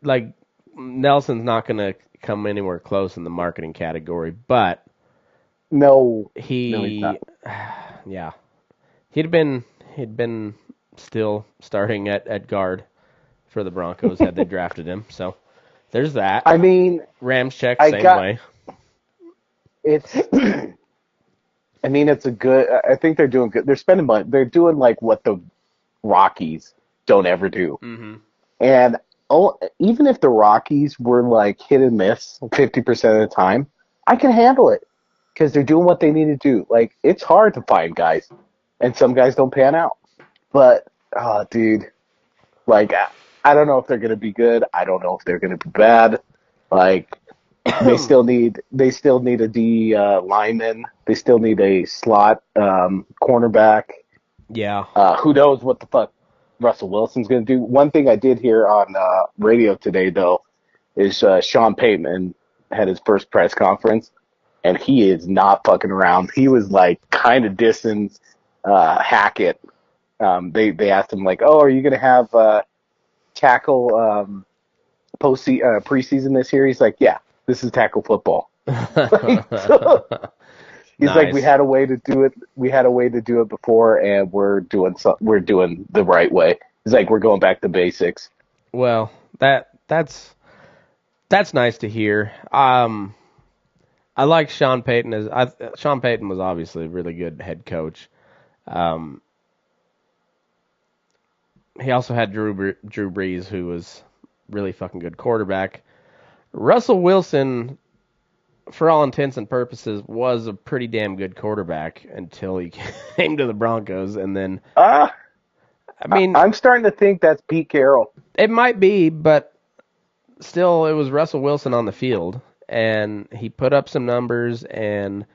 Like Nelson's not gonna come anywhere close in the marketing category, but No, he's not. Yeah, he'd been still starting at guard for the Broncos had they drafted him. So there's that. I mean, Rams check same way. It's. I mean, it's a good. I think they're doing good. They're spending money. They're doing like what the Rockies don't ever do. Mm-hmm. And even if the Rockies were like hit and miss 50% of the time, I can handle it because they're doing what they need to do. Like it's hard to find guys, and some guys don't pan out. But dude, like I don't know if they're gonna be good. I don't know if they're gonna be bad. Like they still need a D lineman. They still need a slot cornerback. Yeah. Who knows what the fuck Russell Wilson's going to do. One thing I did hear on radio today, though, is Sean Payton had his first press conference, and he is not fucking around. He was, like, kind of dissing Hackett. They asked him, like, oh, are you going to have tackle preseason this year? He's like, yeah, this is tackle football. He's Nice. like, we had a way to do it. We had a way to do it before, and we're doing the right way. He's like, we're going back to basics. Well, that's nice to hear. I like Sean Payton Sean Payton was obviously a really good head coach. He also had Drew Brees, who was really fucking good quarterback. Russell Wilson, for all intents and purposes, was a pretty damn good quarterback until he came to the Broncos, and then I mean, I'm starting to think that's Pete Carroll. It might be, but still, it was Russell Wilson on the field, and he put up some numbers, and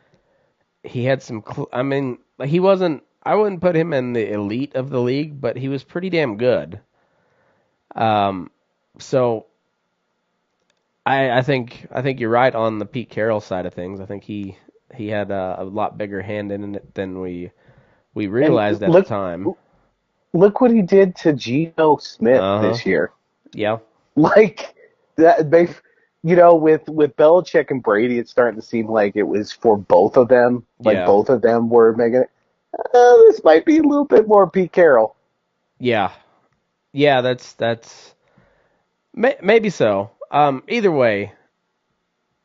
he had some. I mean, he wasn't. I wouldn't put him in the elite of the league, but he was pretty damn good. So I think you're right on the Pete Carroll side of things. I think he had a lot bigger hand in it than we realized at the time. Look what he did to Geno Smith this year. Yeah, like that. With Belichick and Brady, it's starting to seem like it was for both of them. Like both of them were making it. This might be a little bit more Pete Carroll. Yeah, that's maybe so. Either way,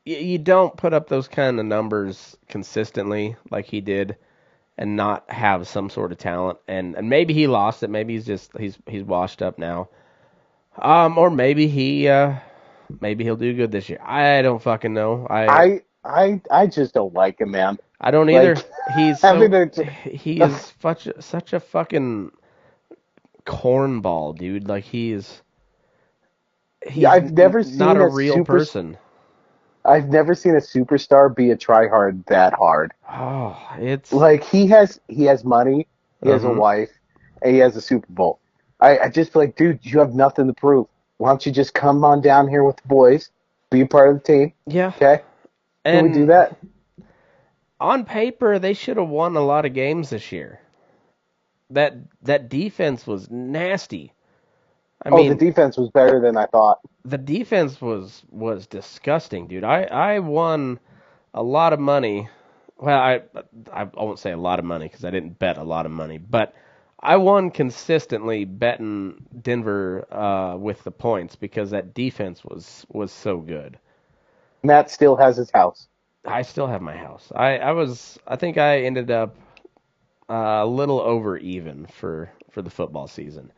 you don't put up those kind of numbers consistently like he did, and not have some sort of talent. And maybe he lost it. Maybe he's washed up now. Or maybe maybe he'll do good this year. I don't fucking know. I just don't like him, man. I don't either. Like, he is such a fucking cornball, dude. Like he's I've never seen not a real person. I've never seen a superstar be a tryhard that hard. Oh, it's like he has money, he has a wife, and he has a Super Bowl. I just feel like, dude, you have nothing to prove. Why don't you just come on down here with the boys, be a part of the team? Yeah. Okay. Can we do that? On paper, they should have won a lot of games this year. That defense was nasty. I mean, the defense was better than I thought. The defense was disgusting, dude. I won a lot of money. Well, I won't say a lot of money because I didn't bet a lot of money, but I won consistently betting Denver with the points because that defense was so good. Matt still has his house. I still have my house. I think I ended up a little over even for the football season.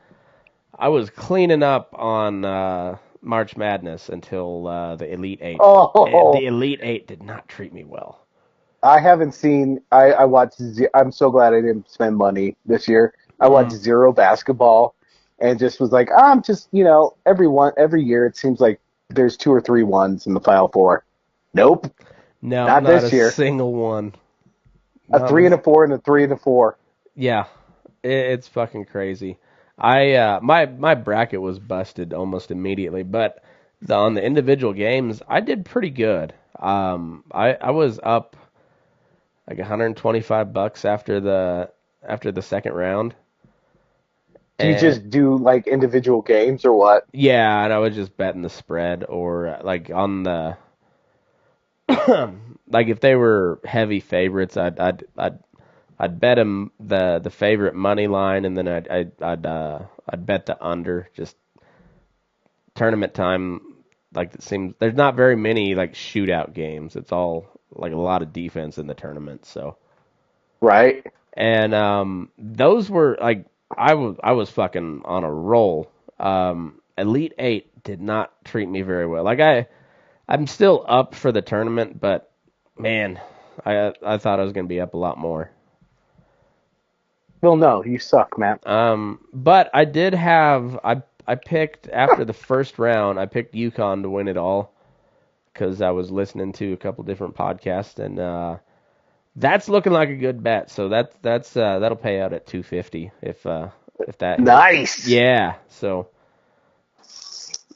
I was cleaning up on March Madness until the Elite Eight. Oh. The Elite Eight did not treat me well. I haven't seen. I watched. I'm so glad I didn't spend money this year. I watched zero basketball, and just was like, I'm just every year it seems like there's 2 or 3 ones in the Final Four. Nope, No, not this a year. single one. A 3 and a 4 and a 3 and a 4. Yeah, it's fucking crazy. My bracket was busted almost immediately, but on the individual games, I did pretty good. I was up like $125 after the second round. Do you just do like individual games or what? Yeah, and I was just betting the spread or like on the like if they were heavy favorites, I'd bet them the favorite money line, and then I'd bet the under. Just tournament time, like it seems there's not very many like shootout games. It's all like a lot of defense in the tournament. So right, and those were like I was fucking on a roll. Elite Eight did not treat me very well. Like I'm still up for the tournament, but man, I thought I was gonna be up a lot more. Well, no, you suck, Matt. But I did have I picked after the first round. I picked UConn to win it all because I was listening to a couple different podcasts, and that's looking like a good bet. So that'll pay out at $250 if that nice. Yeah. So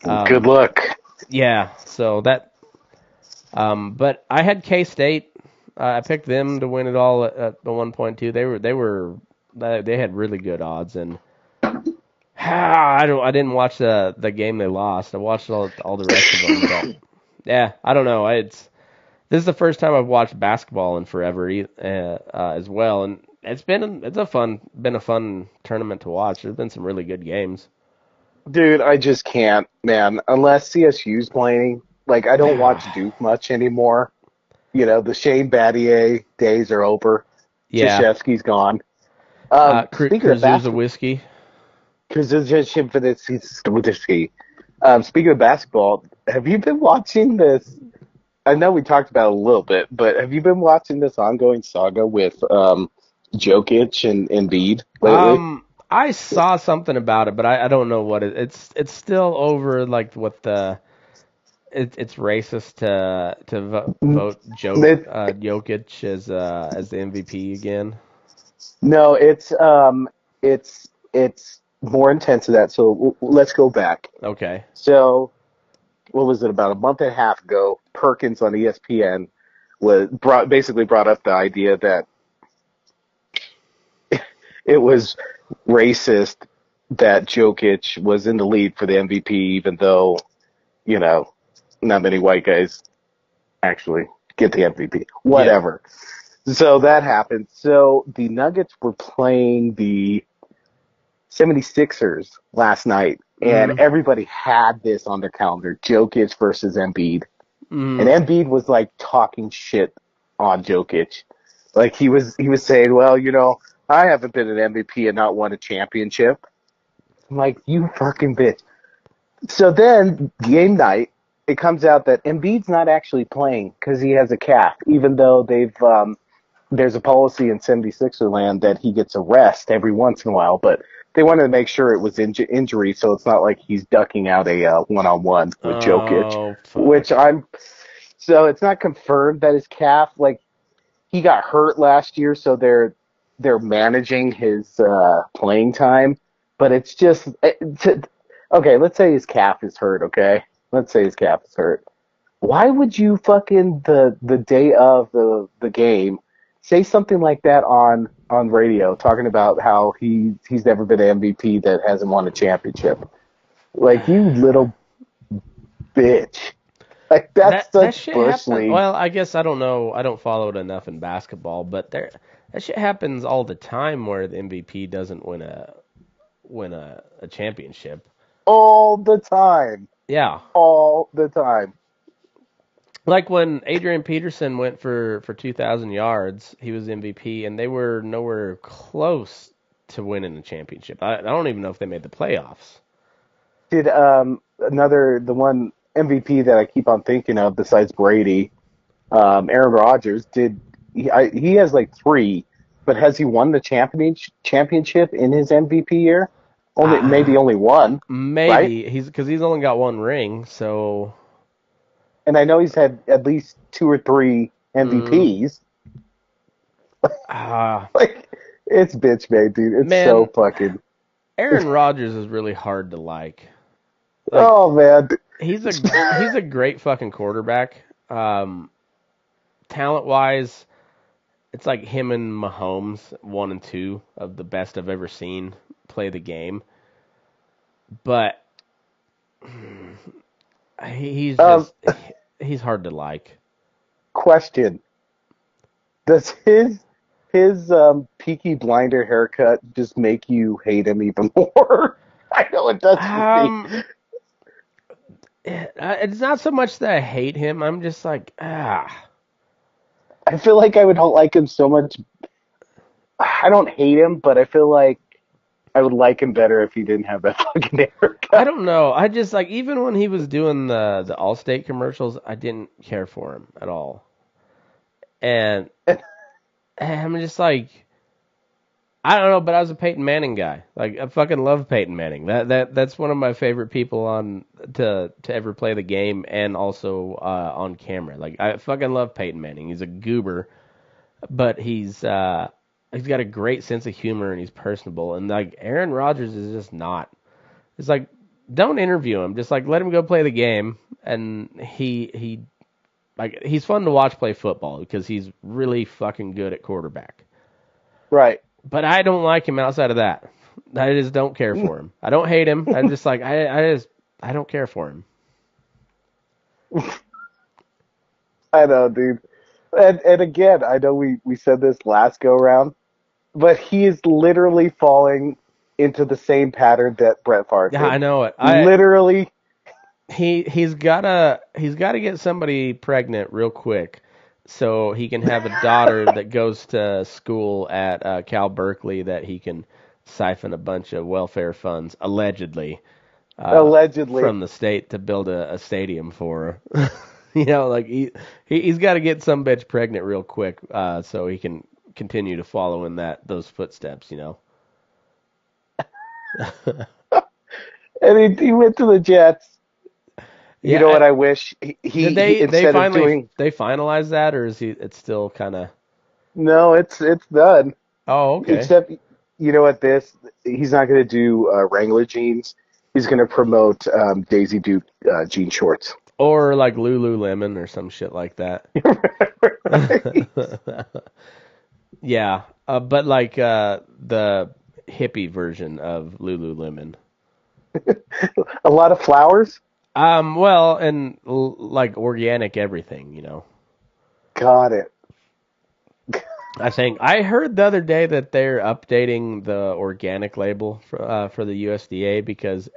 good luck. Yeah. So that. But I had K-State. I picked them to win it all at the 1.2. They had really good odds, and I didn't watch the game they lost. I watched all the rest of them. But yeah, I don't know. This is the first time I've watched basketball in forever as well, and it's been a fun tournament to watch. There's been some really good games. Dude, I just can't, man. Unless CSU's playing, like I don't watch Duke much anymore. You know, the Shane Battier days are over. Yeah, Krzyzewski's gone. Speaking of basketball, speaking of basketball, have you been watching this? I know we talked about it a little bit, but have you been watching this ongoing saga with Jokic and Embiid lately? I saw something about it, but I don't know what it's still over like what it's racist to vote Jokic as the MVP again. No, it's more intense than that. So let's go back. Okay. So what was it, about a month and a half ago? Perkins on ESPN basically brought up the idea that it was racist that Jokic was in the lead for the MVP, even though not many white guys actually get the MVP. Whatever. Yeah. So that happened. So the Nuggets were playing the 76ers last night, and everybody had this on their calendar, Jokic versus Embiid. And Embiid was like talking shit on Jokic. Like he was saying, well, I haven't been an MVP and not won a championship. I'm like, you fucking bitch. So then, game night, it comes out that Embiid's not actually playing because he has a calf, even though there's a policy in 76er land that he gets a rest every once in a while, but they wanted to make sure it was injury, so it's not like he's ducking out a one-on-one with Jokic, so it's not confirmed that his calf, like, he got hurt last year, so they're managing his playing time, but it's just okay. Let's say his calf is hurt. Okay, let's say his calf is hurt. Why would you fucking the day of the game say something like that on radio, talking about how he's never been an MVP that hasn't won a championship? Like, you little bitch. Like, that's such bush league. Well, I guess I don't know. I don't follow it enough in basketball, but That shit happens all the time where the MVP doesn't win a championship. All the time. Yeah. All the time. Like when Adrian Peterson went for 2,000 yards, he was MVP, and they were nowhere close to winning a championship. I don't even know if they made the playoffs. Did the one MVP that I keep on thinking of besides Brady, Aaron Rodgers, he has like 3, but has he won the championship in his MVP year? Maybe only one, right? Maybe because he's only got 1 ring, so And I know he's had at least 2 or 3 MVPs. Like, it's bitch made, dude. It's man, so fucking. Aaron Rodgers is really hard to like. Oh man, he's a great fucking quarterback. Talent wise, it's like him and Mahomes, 1 and 2 of the best I've ever seen play the game. But he's hard to like. Question: does his Peaky Blinder haircut just make you hate him even more? I know it does for me. It's not so much that I hate him. I'm just like, I feel like I would like him so much. I don't hate him, but I feel like I would like him better if he didn't have that fucking haircut. I don't know. I just like, even when he was doing the Allstate commercials, I didn't care for him at all. And I'm just like, I don't know, but I was a Peyton Manning guy. Like, I fucking love Peyton Manning. That's one of my favorite people on to ever play the game, and also on camera. Like, I fucking love Peyton Manning. He's a goober, but he's got a great sense of humor, and he's personable. And like, Aaron Rodgers is just not. It's like, don't interview him. Just like, let him go play the game, and he's fun to watch play football because he's really fucking good at quarterback. Right. But I don't like him outside of that. I just don't care for him. I don't hate him. I'm just like, I don't care for him. I know, dude. And again, I know we said this last go round, but he is literally falling into the same pattern that Brett Favre did. Yeah, I know it. Literally. He's gotta get somebody pregnant real quick, so he can have a daughter that goes to school at Cal Berkeley that he can siphon a bunch of welfare funds, allegedly from the state to build a stadium for her. You know, like he's got to get some bitch pregnant real quick, so he can continue to follow in those footsteps. You know. And he went to the Jets. You know what I wish they finalize that, or is it's still kind of? No, it's done. Oh, okay. Except, you know what? He's not going to do Wrangler jeans. He's going to promote Daisy Duke jean shorts, or like Lululemon or some shit like that. Yeah, but like the hippie version of Lululemon. A lot of flowers. Well, and like organic everything, you know. Got it. I think I heard the other day that they're updating the organic label for the USDA because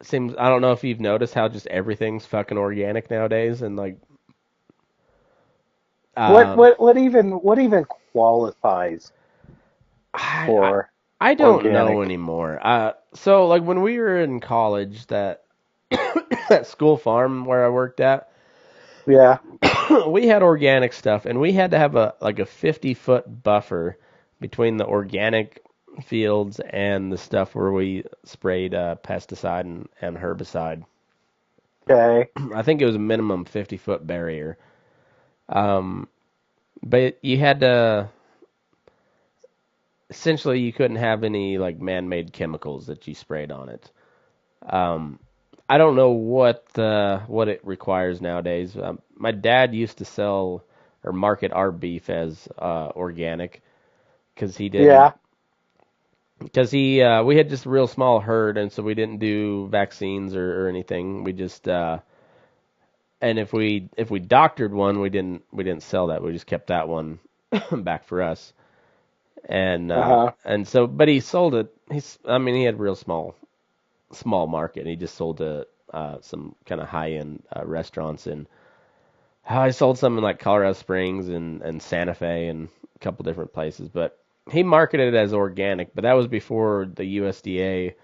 seems, I don't know if you've noticed how just everything's fucking organic nowadays, and like what even qualifies for I don't organic? know anymore. So like when we were in college, that school farm where I worked at, yeah, we had organic stuff, and we had to have a 50-foot buffer between the organic fields and the stuff where we sprayed pesticide and herbicide. Okay. I think it was a minimum 50-foot barrier. But you had to, essentially you couldn't have any like man-made chemicals that you sprayed on it. I don't know what it requires nowadays. My dad used to sell or market our beef as organic because he did. Yeah. Because we had just a real small herd, and so we didn't do vaccines or anything. We just And if we doctored one, we didn't sell that. We just kept that one back for us. And so, but he sold it. He had real small market. And he just sold to some kind of high end restaurants, and I sold some in like Colorado Springs and Santa Fe and a couple different places. But he marketed it as organic, but that was before the USDA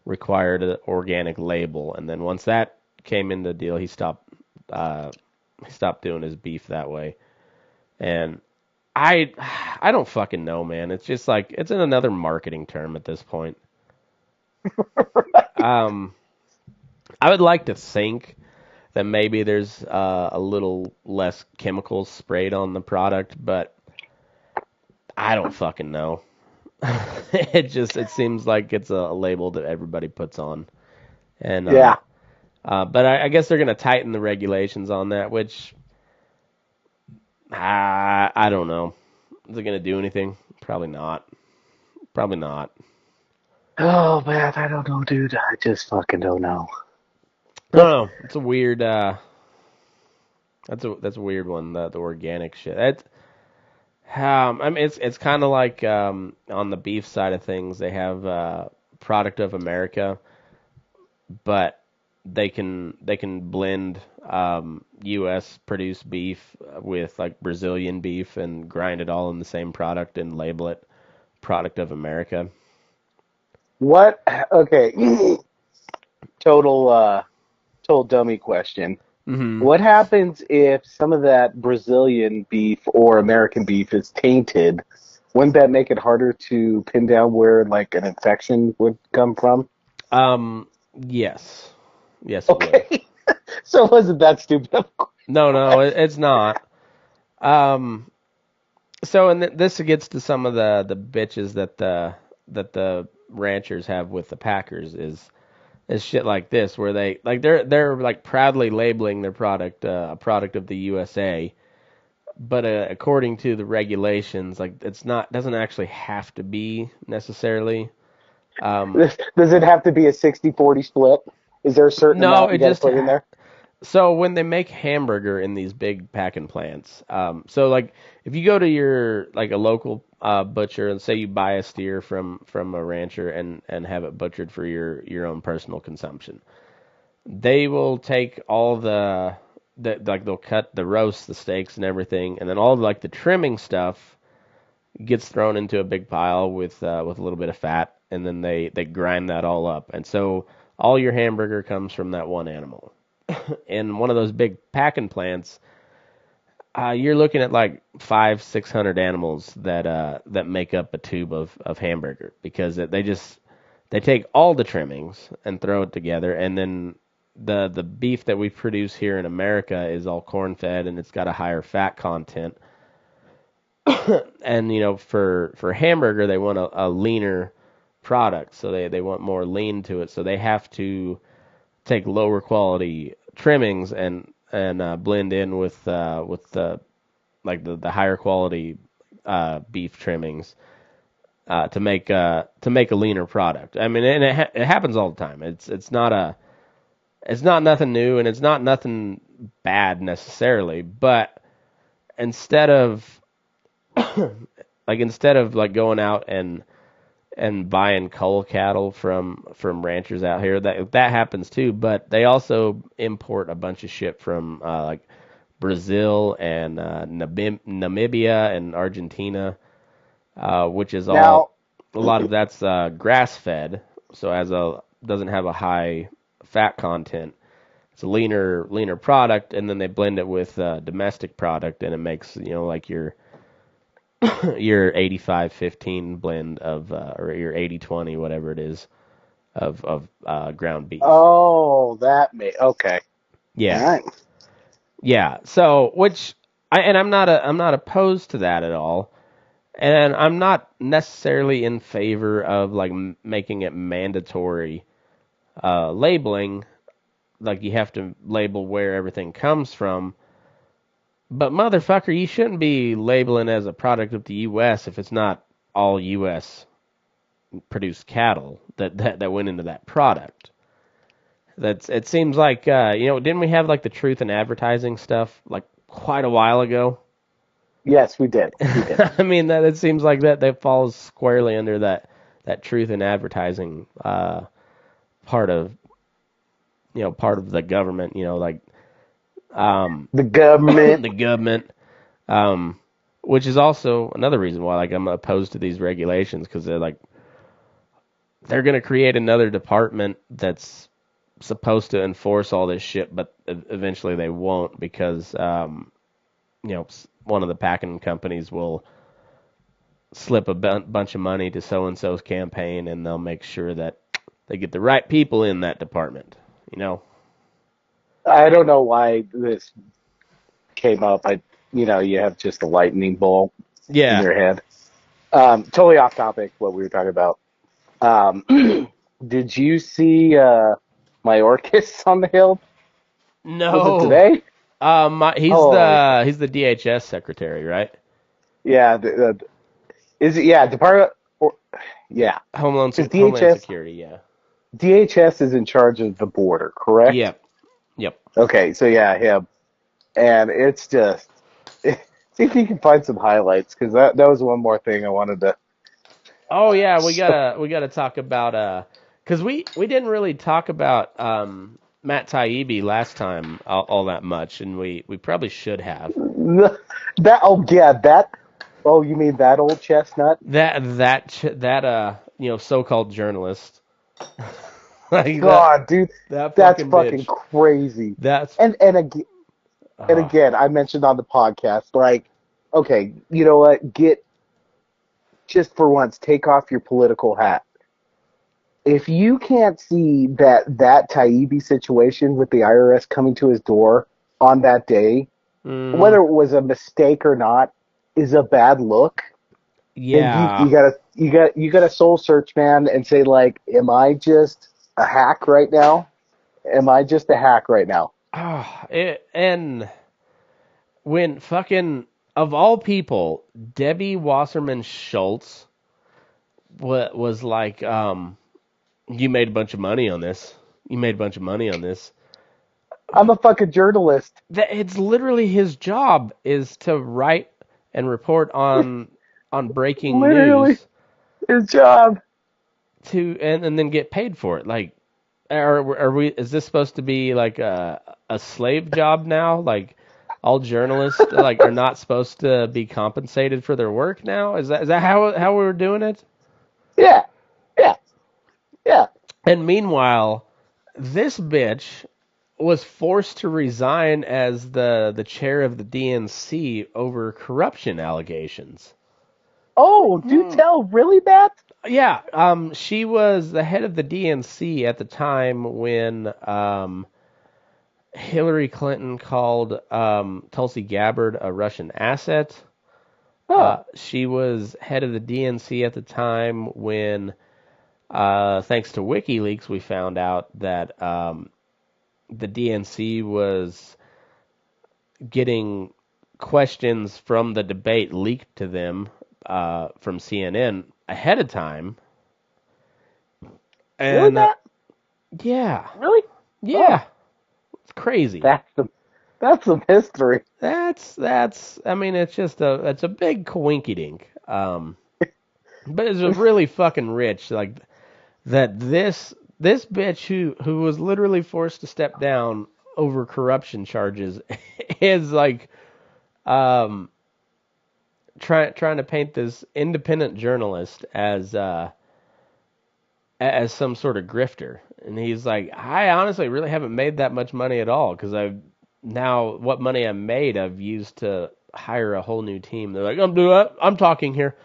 required an organic label. And then once that came in the deal, he stopped doing his beef that way. And I don't fucking know, man. It's just like it's in another marketing term at this point. I would like to think that maybe there's a little less chemicals sprayed on the product, but I don't fucking know. It seems like it's a label that everybody puts on. And but I guess they're gonna tighten the regulations on that, which I don't know. Is it gonna do anything? Probably not. Probably not. Oh man, I don't know, dude. I just fucking don't know. I don't know. It's a weird. That's a weird one. The organic shit. It's kind of like on the beef side of things, they have product of America, but they can blend U.S. produced beef with like Brazilian beef and grind it all in the same product and label it product of America. What? Okay. Total dummy question. Mm-hmm. What happens if some of that Brazilian beef or American beef is tainted? Wouldn't that make it harder to pin down where like an infection would come from? Yes. Yes. Okay. So it wasn't that stupid? No, it's not. So and this gets to some of the bitches that the ranchers have with the packers is shit like this, where they're like proudly labeling their product a product of the USA, but according to the regulations, like doesn't actually have to be necessarily. Does it have to be a 60-40 split? Is there a certain amount you got to put in there? So when they make hamburger in these big packing plants, so like if you go to your like a local butcher and say you buy a steer from a rancher and have it butchered for your own personal consumption, they will take all the like they'll cut the roast, the steaks and everything, and then all like the trimming stuff gets thrown into a big pile with a little bit of fat, and then they grind that all up, and so all your hamburger comes from that one animal. In one of those big packing plants, you're looking at like 500-600 animals that make up a tube of hamburger, because they take all the trimmings and throw it together, and then the beef that we produce here in America is all corn fed and it's got a higher fat content. And for hamburger they want a leaner product, so they want more lean to it, so they have to take lower quality trimmings and blend in with the higher quality beef trimmings to make a leaner product. I mean, and it happens all the time. It's not nothing new, and it's not nothing bad necessarily. But instead of going out and buying cull cattle from ranchers out here, that happens too, but they also import a bunch of shit from like Brazil and Namibia and Argentina, which is a lot of that's grass fed, so doesn't have a high fat content. It's a leaner product, and then they blend it with domestic product, and it makes like your 85-15 blend of or your 80-20, whatever it is, of ground beef. Oh, okay. Yeah. All right. Yeah. So I'm not opposed to that at all, and I'm not necessarily in favor of like making it mandatory labeling, like you have to label where everything comes from. But motherfucker, you shouldn't be labeling as a product of the U.S. if it's not all U.S. produced cattle that went into that product. It seems like didn't we have like the truth in advertising stuff like quite a while ago? Yes, we did. We did. I mean that it seems like that falls squarely under that truth in advertising part of the government, like The government. the government, which is also another reason why like I'm opposed to these regulations, because they're going to create another department that's supposed to enforce all this shit, but eventually they won't, because one of the packing companies will slip a bunch of money to so and so's campaign, and they'll make sure that they get the right people in that department. I don't know why this came up. You have just a lightning bolt in Yeah. your head. Totally off topic. What we were talking about. Did you see Mayorkas on the Hill? No. Was it today? He's the DHS secretary, right? Yeah. Is it? Yeah. Department. Yeah. Homeland DHS, Security. Yeah. DHS is in charge of the border, correct? Yep. Okay. So yeah, him. And it's just see if you can find some highlights, because that was one more thing I wanted to. Oh yeah, we gotta talk about because we didn't really talk about Matt Taibbi last time all that much, and we probably should have. You mean that old chestnut? That so-called journalist. Like God, dude, that's fucking bitch. crazy. That's and again, I mentioned on the podcast, like, okay, you know what? Just for once, take off your political hat. If you can't see that Taibbi situation with the IRS coming to his door on that day, whether it was a mistake or not, is a bad look. yeah. And you gotta soul search, man, and say, like, am I just a hack right now? Am I just a hack right now? And when fucking, of all people, Debbie Wasserman Schultz was like, you made a bunch of money on this. You made a bunch of money on this. I'm a fucking journalist. It's literally his job is to write and report on breaking Literally news. His job. And then get paid for it. Like, are we? Is this supposed to be like a slave job now? Like, all journalists like are not supposed to be compensated for their work now? Is that how we're doing it? Yeah. And meanwhile, this bitch was forced to resign as the chair of the DNC over corruption allegations. Oh, do tell, really, Matt? Yeah, she was the head of the DNC at the time when Hillary Clinton called Tulsi Gabbard a Russian asset. She was head of the DNC at the time when, thanks to WikiLeaks, we found out that the DNC was getting questions from the debate leaked to them from CNN ahead of time. And really, Matt? Yeah. Really? Yeah. It's crazy. That's some history. That's I mean, it's a big coinkydink. But it's really fucking rich, like that this bitch who was literally forced to step down over corruption charges is like trying to paint this independent journalist as some sort of grifter. And he's like, I honestly really haven't made that much money at all, because what money I made I've used to hire a whole new team. They're like, I'm talking here.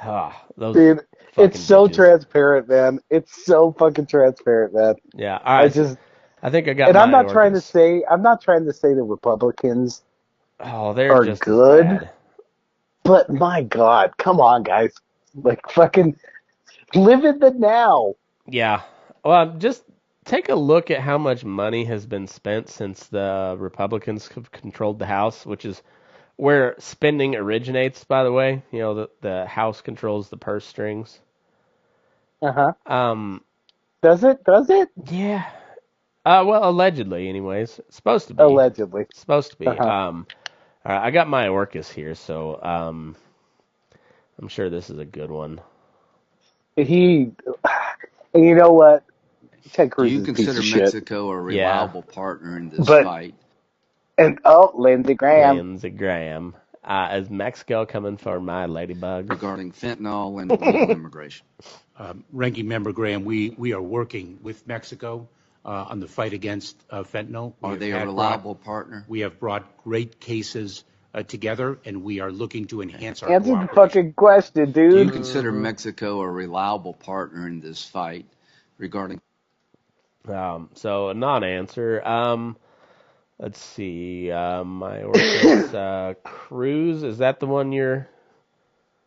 Those Dude, it's so bitches. transparent, man. It's so fucking transparent, man. Yeah, all right. I think I got. And I'm not organs. trying to say the Republicans they're are just good, as bad. but my God, come on, guys, like, fucking live in the now. Yeah. Well, just take a look at how much money has been spent since the Republicans have controlled the House, which is where spending originates, by the way. The House controls the purse strings. Uh-huh. Does it? Does it? Yeah. Well, allegedly, anyways. It's supposed to be. Allegedly. It's supposed to be. Uh-huh. All right, I got my Orcus here, so I'm sure this is a good one. And you know what? Ted Do Cruz you is a piece consider of shit. Mexico a reliable partner in this But fight? Lindsey Graham. Lindsey Graham. Is Mexico coming for my ladybug? Regarding fentanyl and illegal immigration. Ranking Member Graham, we are working with Mexico on the fight against fentanyl. Are they a reliable partner? We have brought great cases together, and we are looking to enhance our Answer the cooperation. fucking question, dude. Do you consider Mexico a reliable partner in this fight regarding? So a non-answer. Let's see. My Orcus Cruz. Is that the one you're?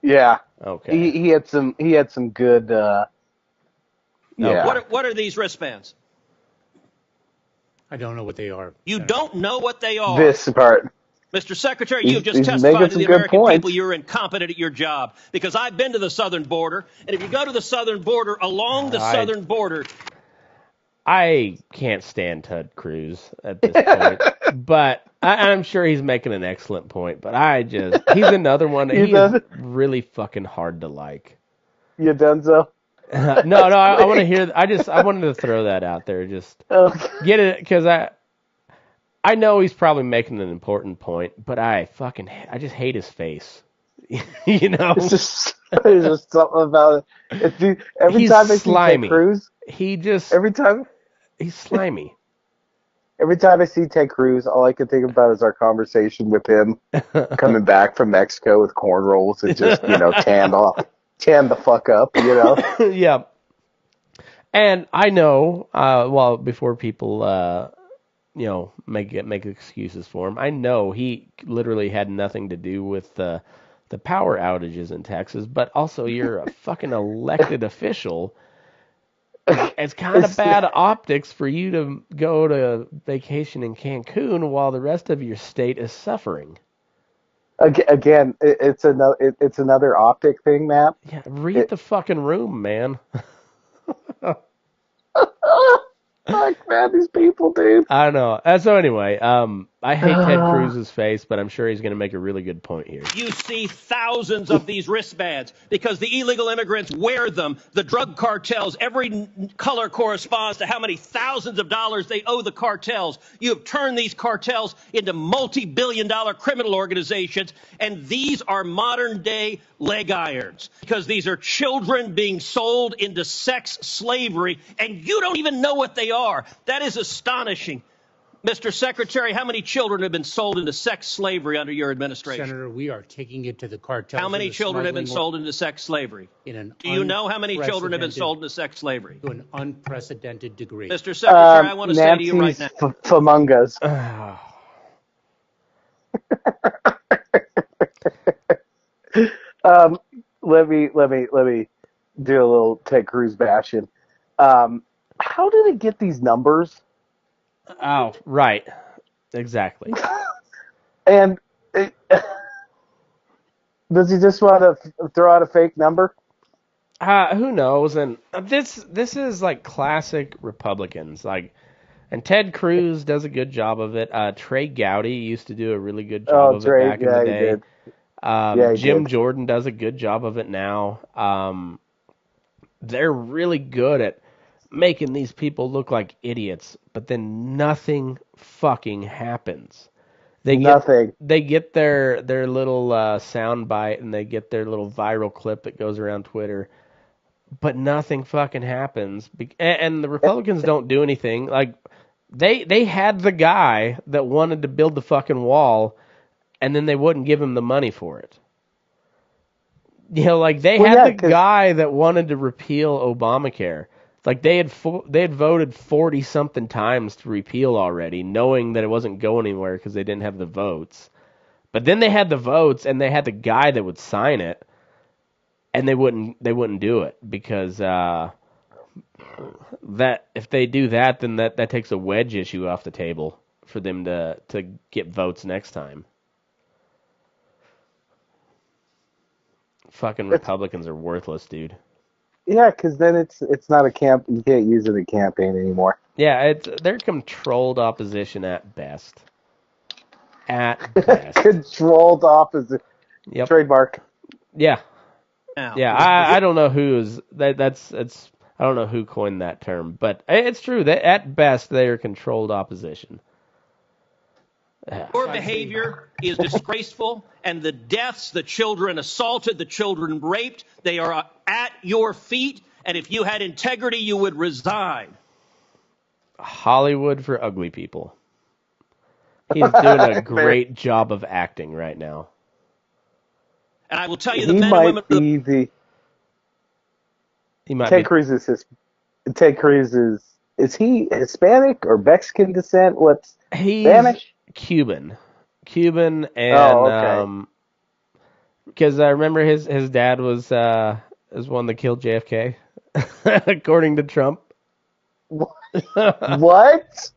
Yeah. Okay. He had some good. Yeah. What are these wristbands? I don't know what they are. You don't know what they are. This part. Mr. Secretary, you've just he's testified making to the some good American points. people you're incompetent at your job. Because I've been to the southern border, and if you go to the southern border, along the southern border... I can't stand Ted Cruz at this point, but I'm sure he's making an excellent point. But he's another one. He's really fucking hard to like. You done so? No, I want to hear. I wanted to throw that out there. Just get it, because I know he's probably making an important point, but I just hate his face. You know, it's just something about it. Dude, every time I see Ted Cruz, he's slimy. Every time I see Ted Cruz, all I can think about is our conversation with him coming back from Mexico with cornrows and just tan the fuck up, you know. Yeah. And I know, before people, make excuses for him, I know he literally had nothing to do with the power outages in Texas, but also you're a fucking elected official. It's kind of bad optics for you to go to vacation in Cancun while the rest of your state is suffering. Again, it's another optic thing, Matt. Yeah, read the fucking room, man. Fuck, man, these people, dude. I know. So anyway, I hate Ted Cruz's face, but I'm sure he's going to make a really good point here. You see thousands of these wristbands because the illegal immigrants wear them. The drug cartels, every color corresponds to how many thousands of dollars they owe the cartels. You have turned these cartels into multi-billion-dollar criminal organizations, and these are modern-day leg irons because these are children being sold into sex slavery, and you don't even know what they are. That is astonishing. Mr. Secretary, how many children have been sold into sex slavery under your administration? Senator, we are taking it to the cartels. How many children have been sold into sex slavery? Do you know how many children have been sold into sex slavery? To an unprecedented degree. Mr. Secretary, I want to say to you right now. Famungas. Let me do a little Ted Cruz bashing. How do they get these numbers? Oh, right. Exactly. And does he just want to throw out a fake number? Who knows? And this is like classic Republicans. And Ted Cruz does a good job of it. Trey Gowdy used to do a really good job of it back in the day. Jim Jordan does a good job of it now. They're really good at making these people look like idiots, but then nothing fucking happens. They get their little sound bite, and they get their little viral clip that goes around Twitter, but nothing fucking happens. And the Republicans don't do anything. Like they had the guy that wanted to build the fucking wall, and then they wouldn't give him the money for it. You know, like they had the guy that wanted to repeal Obamacare. Like they had voted 40 something times to repeal already, knowing that it wasn't going anywhere because they didn't have the votes. But then they had the votes, and they had the guy that would sign it, and they wouldn't do it because that if they do that, then that takes a wedge issue off the table for them to get votes next time. Fucking Republicans are worthless, dude. Yeah, because then it's not a camp. You can't use it in a campaign anymore. Yeah, they're controlled opposition at best. At best. Controlled opposite. Yep. Trademark. Yeah. Now, Yeah, I don't know who's that's I don't know who coined that term, but it's true that at best they are controlled opposition. your behavior is disgraceful, and the deaths, the children assaulted, the children raped, they are at your feet, and if you had integrity, you would resign. Hollywood for ugly people. He's doing a great job of acting right now. And I will tell you, the He men and women... might be the... He might Ted be... Cruz is he Hispanic or Mexican descent? What's He's Spanish? Cuban, and okay. Because I remember his dad was one that killed JFK, according to Trump. What?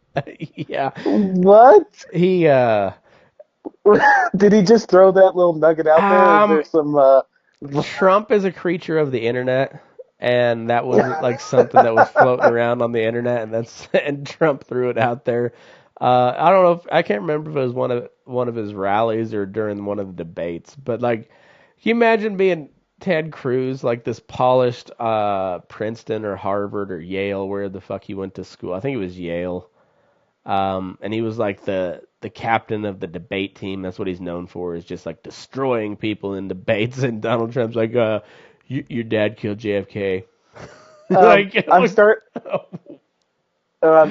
Yeah. What? He did he just throw that little nugget out there? Is there some Trump is a creature of the internet, and that was like something that was floating around on the internet, and Trump threw it out there. I don't know I can't remember if it was one of his rallies or during one of the debates, but like, can you imagine being Ted Cruz, like this polished Princeton or Harvard or Yale, where the fuck he went to school? I think it was Yale. And he was like the captain of the debate team. That's what he's known for, is just like destroying people in debates. And Donald Trump's like, your dad killed JFK.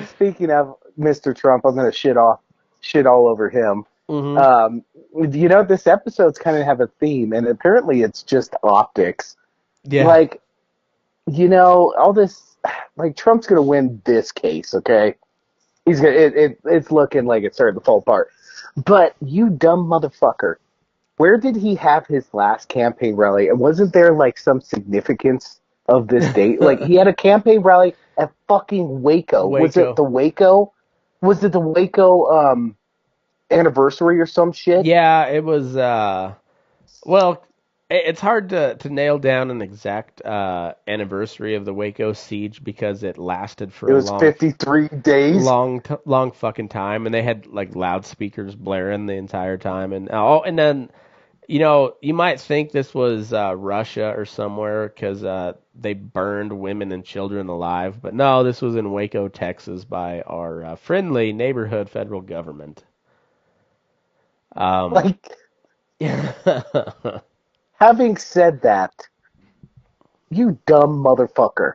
Speaking of Mr. Trump, I'm gonna shit all over him. Mm-hmm. This episode's kind of have a theme, and apparently it's just optics. Yeah. Like, all this, like, Trump's gonna win this case, okay? He's gonna. It's looking like it's starting to fall apart. But you dumb motherfucker, where did he have his last campaign rally? And wasn't there like some significance of this date? Like, he had a campaign rally at fucking Waco. Was it the Waco? Was it the Waco anniversary or some shit? Yeah, it was. Well, it's hard to nail down an exact anniversary of the Waco siege because it lasted for a long 53 days. Long fucking time, and they had like loudspeakers blaring the entire time, and then you might think this was Russia or somewhere because they burned women and children alive, but no, this was in Waco, Texas, by our friendly neighborhood federal government. Having said that, you dumb motherfucker,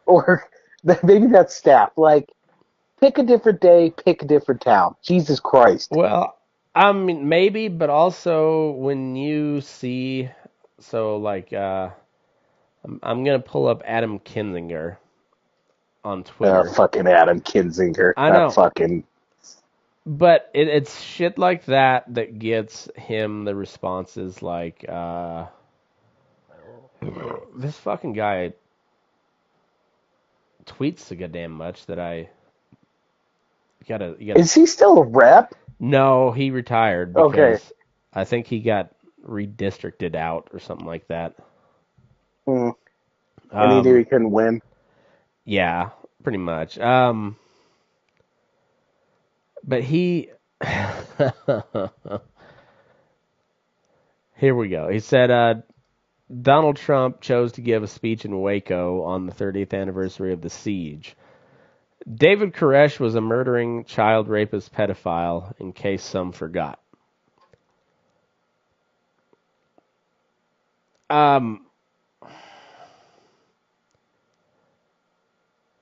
or maybe that's staff. Like, pick a different day, pick a different town. Jesus Christ. Well, I mean, maybe, but also when you see, I'm gonna pull up Adam Kinzinger on Twitter. Fucking Adam Kinzinger. I know. But it's shit like that gets him the responses like, this fucking guy tweets so goddamn much that I gotta. Is he still a rep? No, he retired because I think he got redistricted out or something like that. And he knew he couldn't win. Yeah, pretty much. But he... Here we go. He said, Donald Trump chose to give a speech in Waco on the 30th anniversary of the siege. David Koresh was a murdering, child rapist, pedophile, in case some forgot.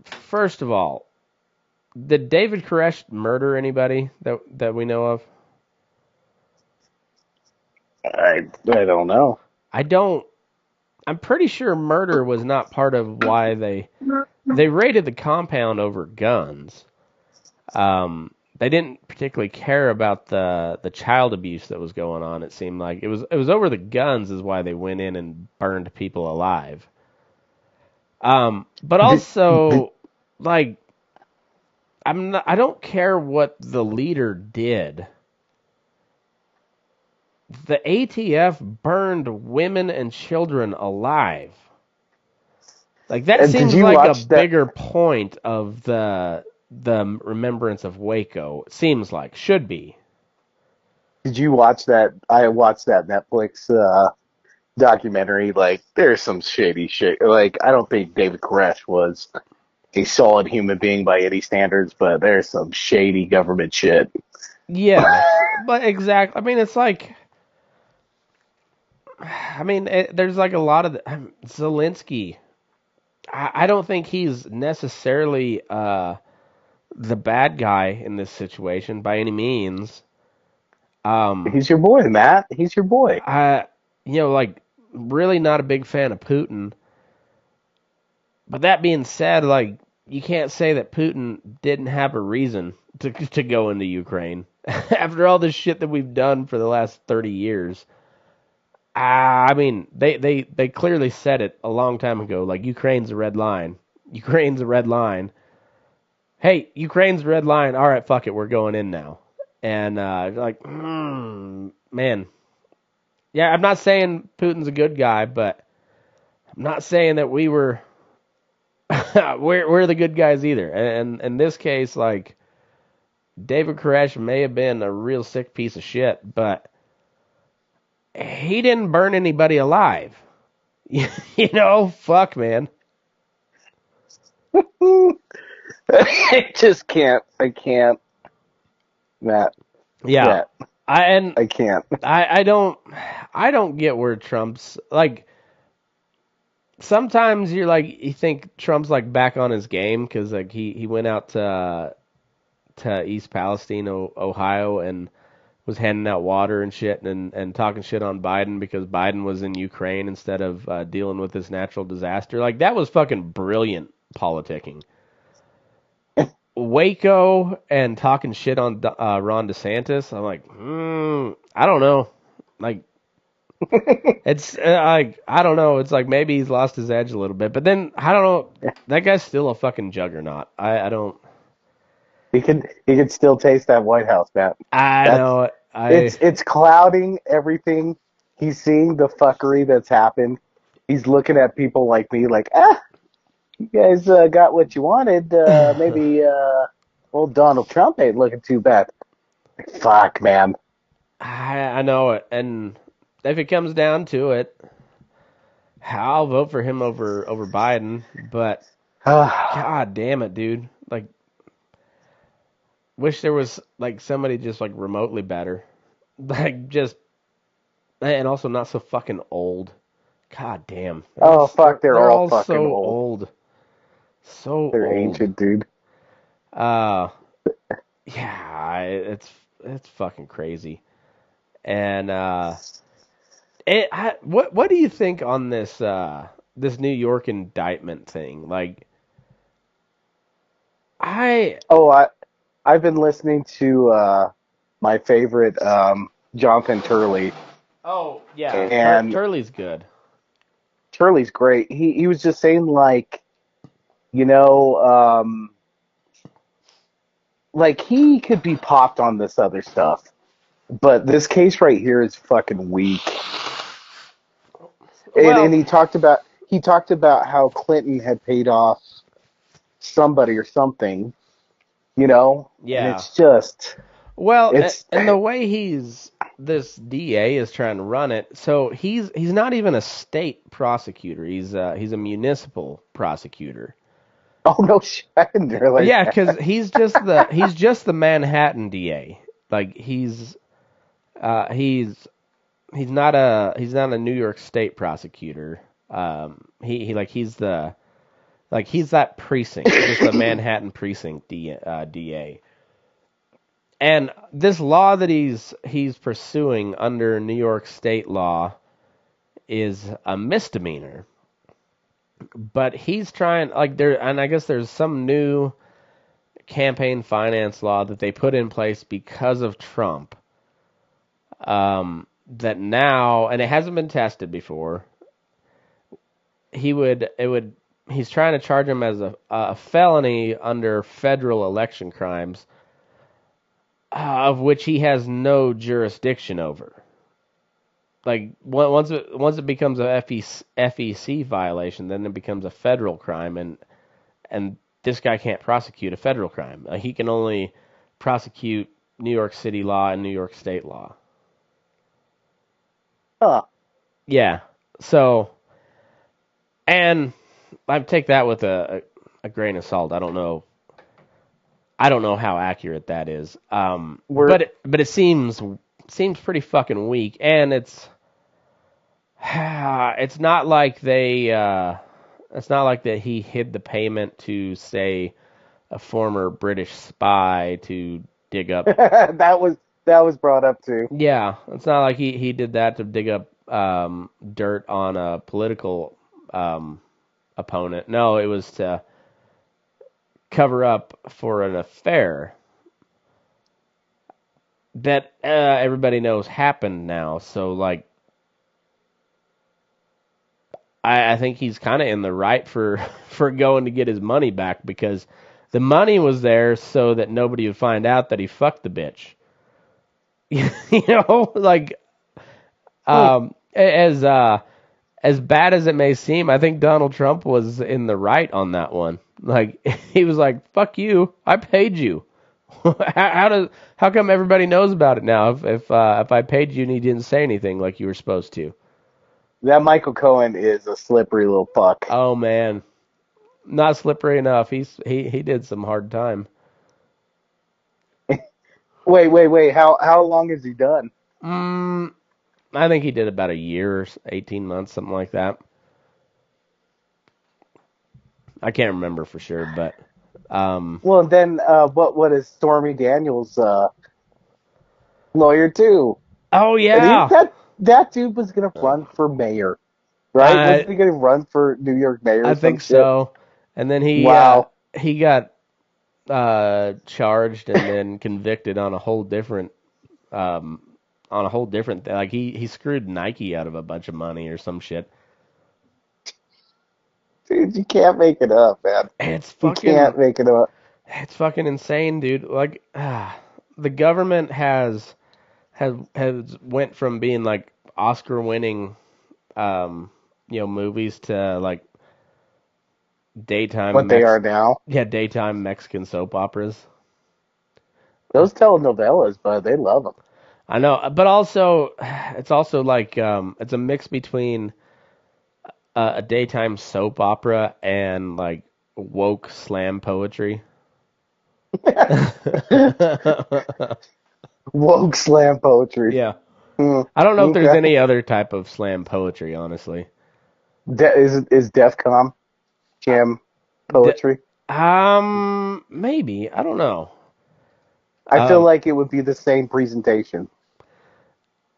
First of all, did David Koresh murder anybody that we know of? I don't know. I'm pretty sure murder was not part of why they raided the compound over guns. They didn't particularly care about the child abuse that was going on. It seemed like it was over the guns is why they went in and burned people alive. But also, like, I don't care what the leader did. The ATF burned women and children alive. Like that And did seems you like a watch that- bigger point of the remembrance of Waco. It seems like should be. Did you watch that? I watched that Netflix documentary. Like, there's some shady shit. Like, I don't think David Koresh was a solid human being by any standards, but there's some shady government shit. Yes, but exactly. I mean, it's like, I mean, there's like a lot of Zelensky. I don't think he's necessarily the bad guy in this situation by any means. He's your boy, Matt. He's your boy. Like, really not a big fan of Putin. But that being said, like, you can't say that Putin didn't have a reason to go into Ukraine after all this shit that we've done for the last 30 years. I mean, they clearly said it a long time ago. Like, Ukraine's a red line. Ukraine's a red line. Hey, Ukraine's a red line. All right, fuck it, we're going in now. And man, yeah, I'm not saying Putin's a good guy, but I'm not saying that we're the good guys either. And in this case, like, David Koresh may have been a real sick piece of shit, but he didn't burn anybody alive. Fuck, man. I just can't. I can't. Matt. Yeah. Matt. I can't. I don't get where Trump's like. Sometimes you think Trump's like back on his game because like he went out to East Palestine, Ohio, and was handing out water and shit and talking shit on Biden because Biden was in Ukraine instead of dealing with this natural disaster. Like, that was fucking brilliant politicking. Waco and talking shit on Ron DeSantis, I'm like, I don't know. Like, it's like, I don't know. It's like maybe he's lost his edge a little bit. But then, I don't know. That guy's still a fucking juggernaut. I don't... He can still taste that White House, Matt. I know. It's clouding everything. He's seeing the fuckery that's happened. He's looking at people like me like, you guys got what you wanted. Maybe old Donald Trump ain't looking too bad. Fuck, man. I know it. And if it comes down to it, I'll vote for him over Biden. But, god damn it, dude. Like, wish there was, like, somebody just, like, remotely better. Like, just... And also not so fucking old. God damn. Oh, fuck, they're all fucking so old. So they're old. ancient, dude. Yeah, it's fucking crazy. And, what do you think on this, this New York indictment thing? Like, I've been listening to my favorite Jonathan Turley. Oh, yeah. And Turley's good. Turley's great. He was just saying, like, like, he could be popped on this other stuff. But this case right here is fucking weak. And he talked about how Clinton had paid off somebody or something. Yeah. And it's just... Well, and the way this DA is trying to run it, so he's not even a state prosecutor. He's a municipal prosecutor. Oh no shit! I didn't realize. Yeah, because he's just the Manhattan DA. Like, he's not a New York State prosecutor. He's that precinct, just the Manhattan precinct DA. And this law that he's pursuing under New York State law is a misdemeanor. But he's trying, like, and I guess there's some new campaign finance law that they put in place because of Trump. That now, and it hasn't been tested before, he's trying to charge him as a felony under federal election crimes, of which he has no jurisdiction over. like once it becomes a FEC violation, then it becomes a federal crime, and this guy can't prosecute a federal crime. He can only prosecute New York City law and New York State law. Huh. Yeah. So, and I take that with a grain of salt. I don't know how accurate that is. But it seems pretty fucking weak, and it's not like it's not like that he hid the payment to, say, a former British spy to dig up. that was brought up too. Yeah, it's not like he did that to dig up dirt on a political opponent. No, it was to cover up for an affair that everybody knows happened now. So, like, I think he's kind of in the right for going to get his money back, because the money was there so that nobody would find out that he fucked the bitch. Like, as bad as it may seem, I think Donald Trump was in the right on that one. Like, he was like, "Fuck you, I paid you." How come everybody knows about it now? If I paid you and you didn't say anything like you were supposed to? That Michael Cohen is a slippery little fuck. Oh man, not slippery enough. He did some hard time. Wait. How long has he done? I think he did about a year or 18 months, something like that. I can't remember for sure, but well, then what is Stormy Daniels' lawyer too? Oh yeah, that dude was gonna run for mayor, right? Wasn't he gonna run for New York mayor? I think so. And then he got charged and then convicted on a whole different like he screwed Nike out of a bunch of money or some shit. Dude, you can't make it up, man. You can't make it up. It's fucking insane, dude. Like, the government has went from being like Oscar-winning, movies to like daytime. What they are now? Yeah, daytime Mexican soap operas. Those telenovelas, but they love them. I know, but also it's also like it's a mix between a daytime soap opera and like woke slam poetry. Woke slam poetry. Yeah. I don't know if there's any other type of slam poetry, honestly. Is DEFCON jam poetry? Maybe. I don't know. I feel like it would be the same presentation.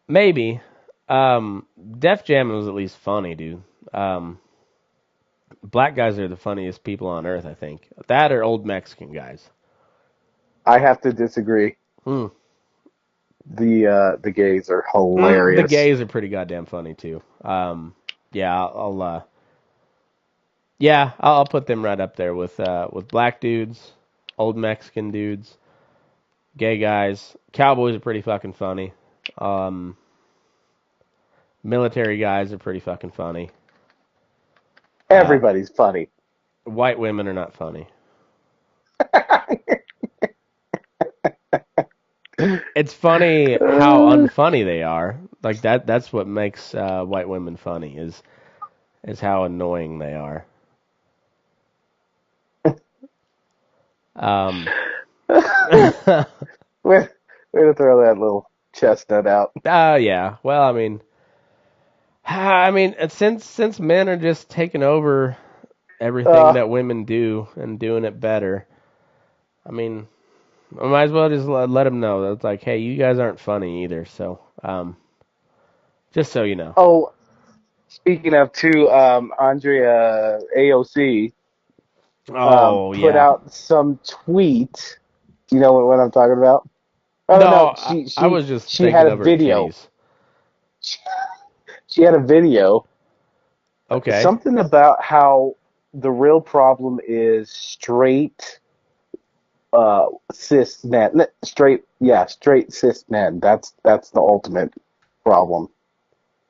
Maybe. Def Jam was at least funny, dude. Black guys are the funniest people on earth, I think. That or old Mexican guys. I have to disagree. The gays are hilarious. The gays are pretty goddamn funny too. I'll put them right up there with black dudes, old Mexican dudes, gay guys. Cowboys are pretty fucking funny. Military guys are pretty fucking funny. Everybody's funny. White women are not funny. It's funny how unfunny they are. Like that's what makes white women funny is how annoying they are. We're gonna throw that little chestnut out. Yeah. Well, I mean, since men are just taking over everything that women do and doing it better, I mean, I might as well just let them know that it's like, hey, you guys aren't funny either. So, just so you know. Oh, speaking of Andrea AOC. Put out some tweet. You know what I'm talking about? Oh, no, I was just she had a video. She had a video. Okay. Something about how the real problem is straight cis men. Straight cis men. That's the ultimate problem.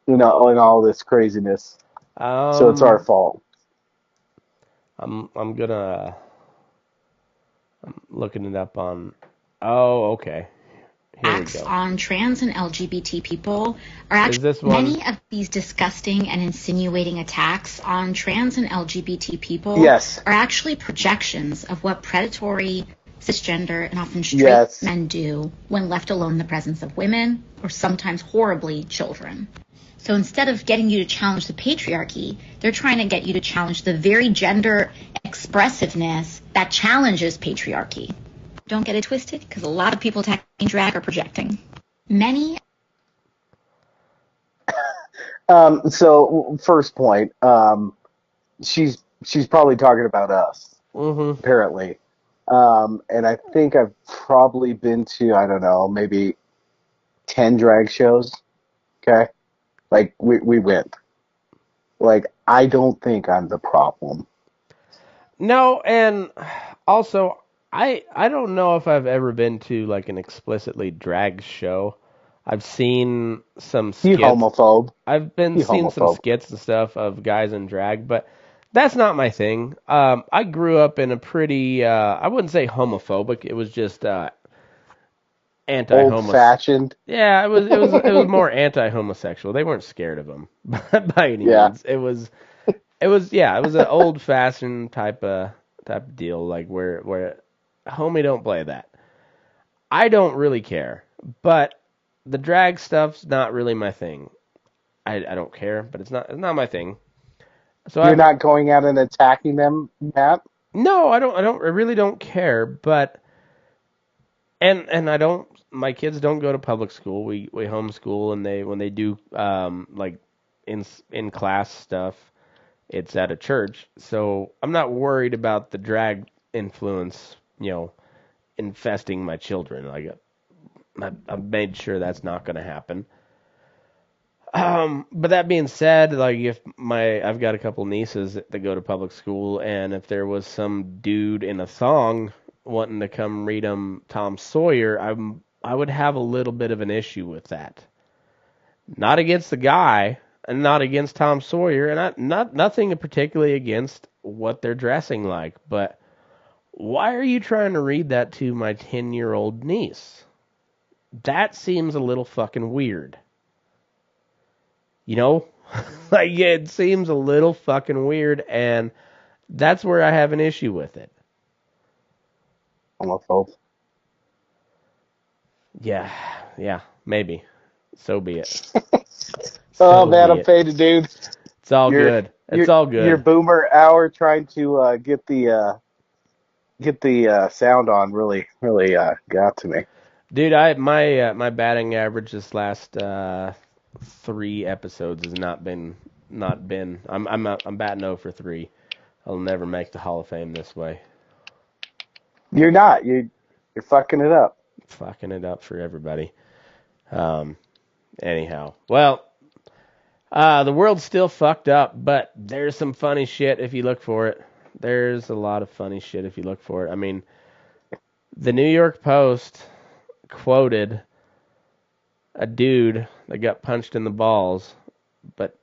in all this craziness. So it's our fault. I'm looking it up on. Oh, okay. Here we Acts go. on trans and LGBT people are Is actually this one? many of these disgusting and insinuating attacks on trans and LGBT people Yes. are actually projections of what predatory, cisgender, and often straight Yes. men do when left alone in the presence of women or sometimes horribly children. So instead of getting you to challenge the patriarchy, they're trying to get you to challenge the very gender expressiveness that challenges patriarchy. Don't get it twisted, because a lot of people attacking drag are projecting. Many. So first point, she's probably talking about us, apparently. And I think I've probably been to, I don't know, maybe 10 drag shows. Okay, like we went. Like, I don't think I'm the problem. No, and also I don't know if I've ever been to like an explicitly drag show. I've seen some skits. You homophobe. I've been seeing some skits and stuff of guys in drag, but that's not my thing. I grew up in a pretty I wouldn't say homophobic. It was just anti-homosexual. Old-fashioned. Yeah, it was more anti-homosexual. They weren't scared of them by any means. It was an old-fashioned type of deal, like where homie don't play that. I don't really care, but the drag stuff's not really my thing. I don't care, but it's not my thing. So you're not going out and attacking them, Matt? No, I really don't care, but and I don't. My kids don't go to public school. We homeschool, and when they do like in class stuff, it's at a church. So I'm not worried about the drag influence, infesting my children. Like I've made sure that's not going to happen. But that being said, like if I've got a couple nieces that go to public school, and if there was some dude in a thong wanting to come read them Tom Sawyer, I would have a little bit of an issue with that. Not against the guy, and not against Tom Sawyer, and nothing particularly against what they're dressing like, but why are you trying to read that to my 10-year-old niece? That seems a little fucking weird. Like it seems a little fucking weird, and that's where I have an issue with it. Homophobe. Yeah, maybe. So be it. Man, I'm faded, dude. It's all good. It's all good. Your boomer hour trying to get the sound on really got to me. Dude, my batting average this last 3 episodes has not been. I'm batting 0 for 3. I'll never make the Hall of Fame this way. You're not. You're fucking it up. Fucking it up for everybody. Anyhow, well, the world's still fucked up, but there's some funny shit if you look for it. There's a lot of funny shit if you look for it. I mean, the New York Post quoted a dude that got punched in the balls, but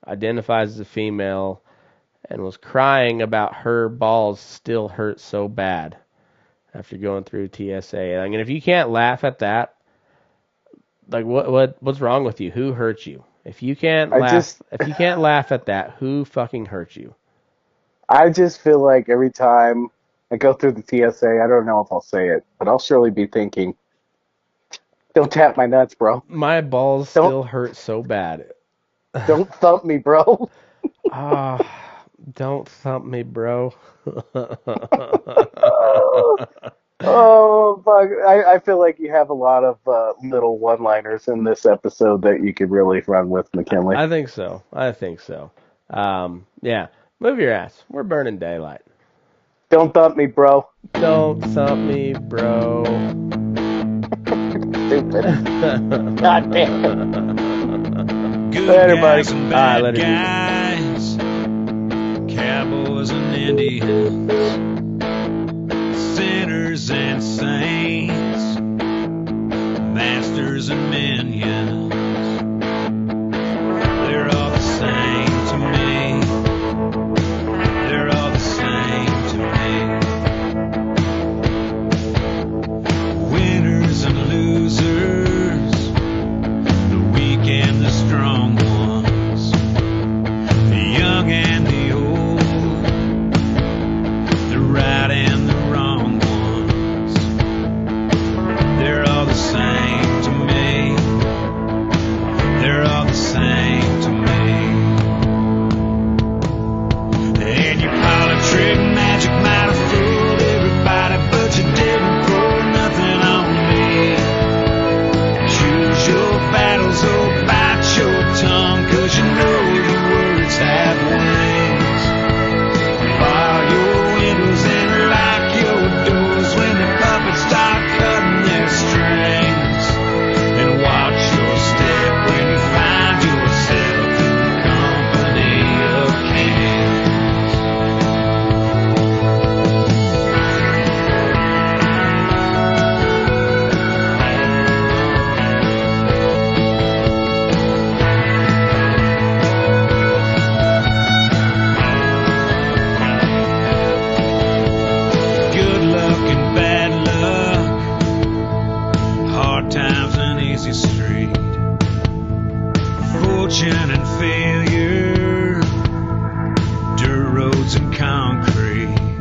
identifies as a female and was crying about her balls still hurt so bad after going through TSA. I mean, if you can't laugh at that, like what's wrong with you? Who hurt you? If you can't laugh at that, who fucking hurt you? I just feel like every time I go through the TSA, I don't know if I'll say it, but I'll surely be thinking, don't tap my nuts, bro. My balls still hurt so bad. Don't thump me, bro. Don't thump me, bro. Oh, fuck. I feel like you have a lot of little one-liners in this episode that you could really run with, McKinley. I think so. Yeah. Move your ass. We're burning daylight. Don't thump me, bro. Don't thump me, bro. Stupid. God damn. Good everybody. guys and bad guys, cowboys and Indians, sinners and saints, masters and minions. same to me. And your politrick magic might have fooled everybody, but you didn't pull nothing on me. Choose your battles, oh, bite your tongue, 'cause you know your words have wings. Bar your windows and lock your doors when the puppets start cutting their strings. And watch your step when you find yourself in the company of kings. Good luck and bad luck, hard times and easy street, fortune and failure, dirt roads and concrete.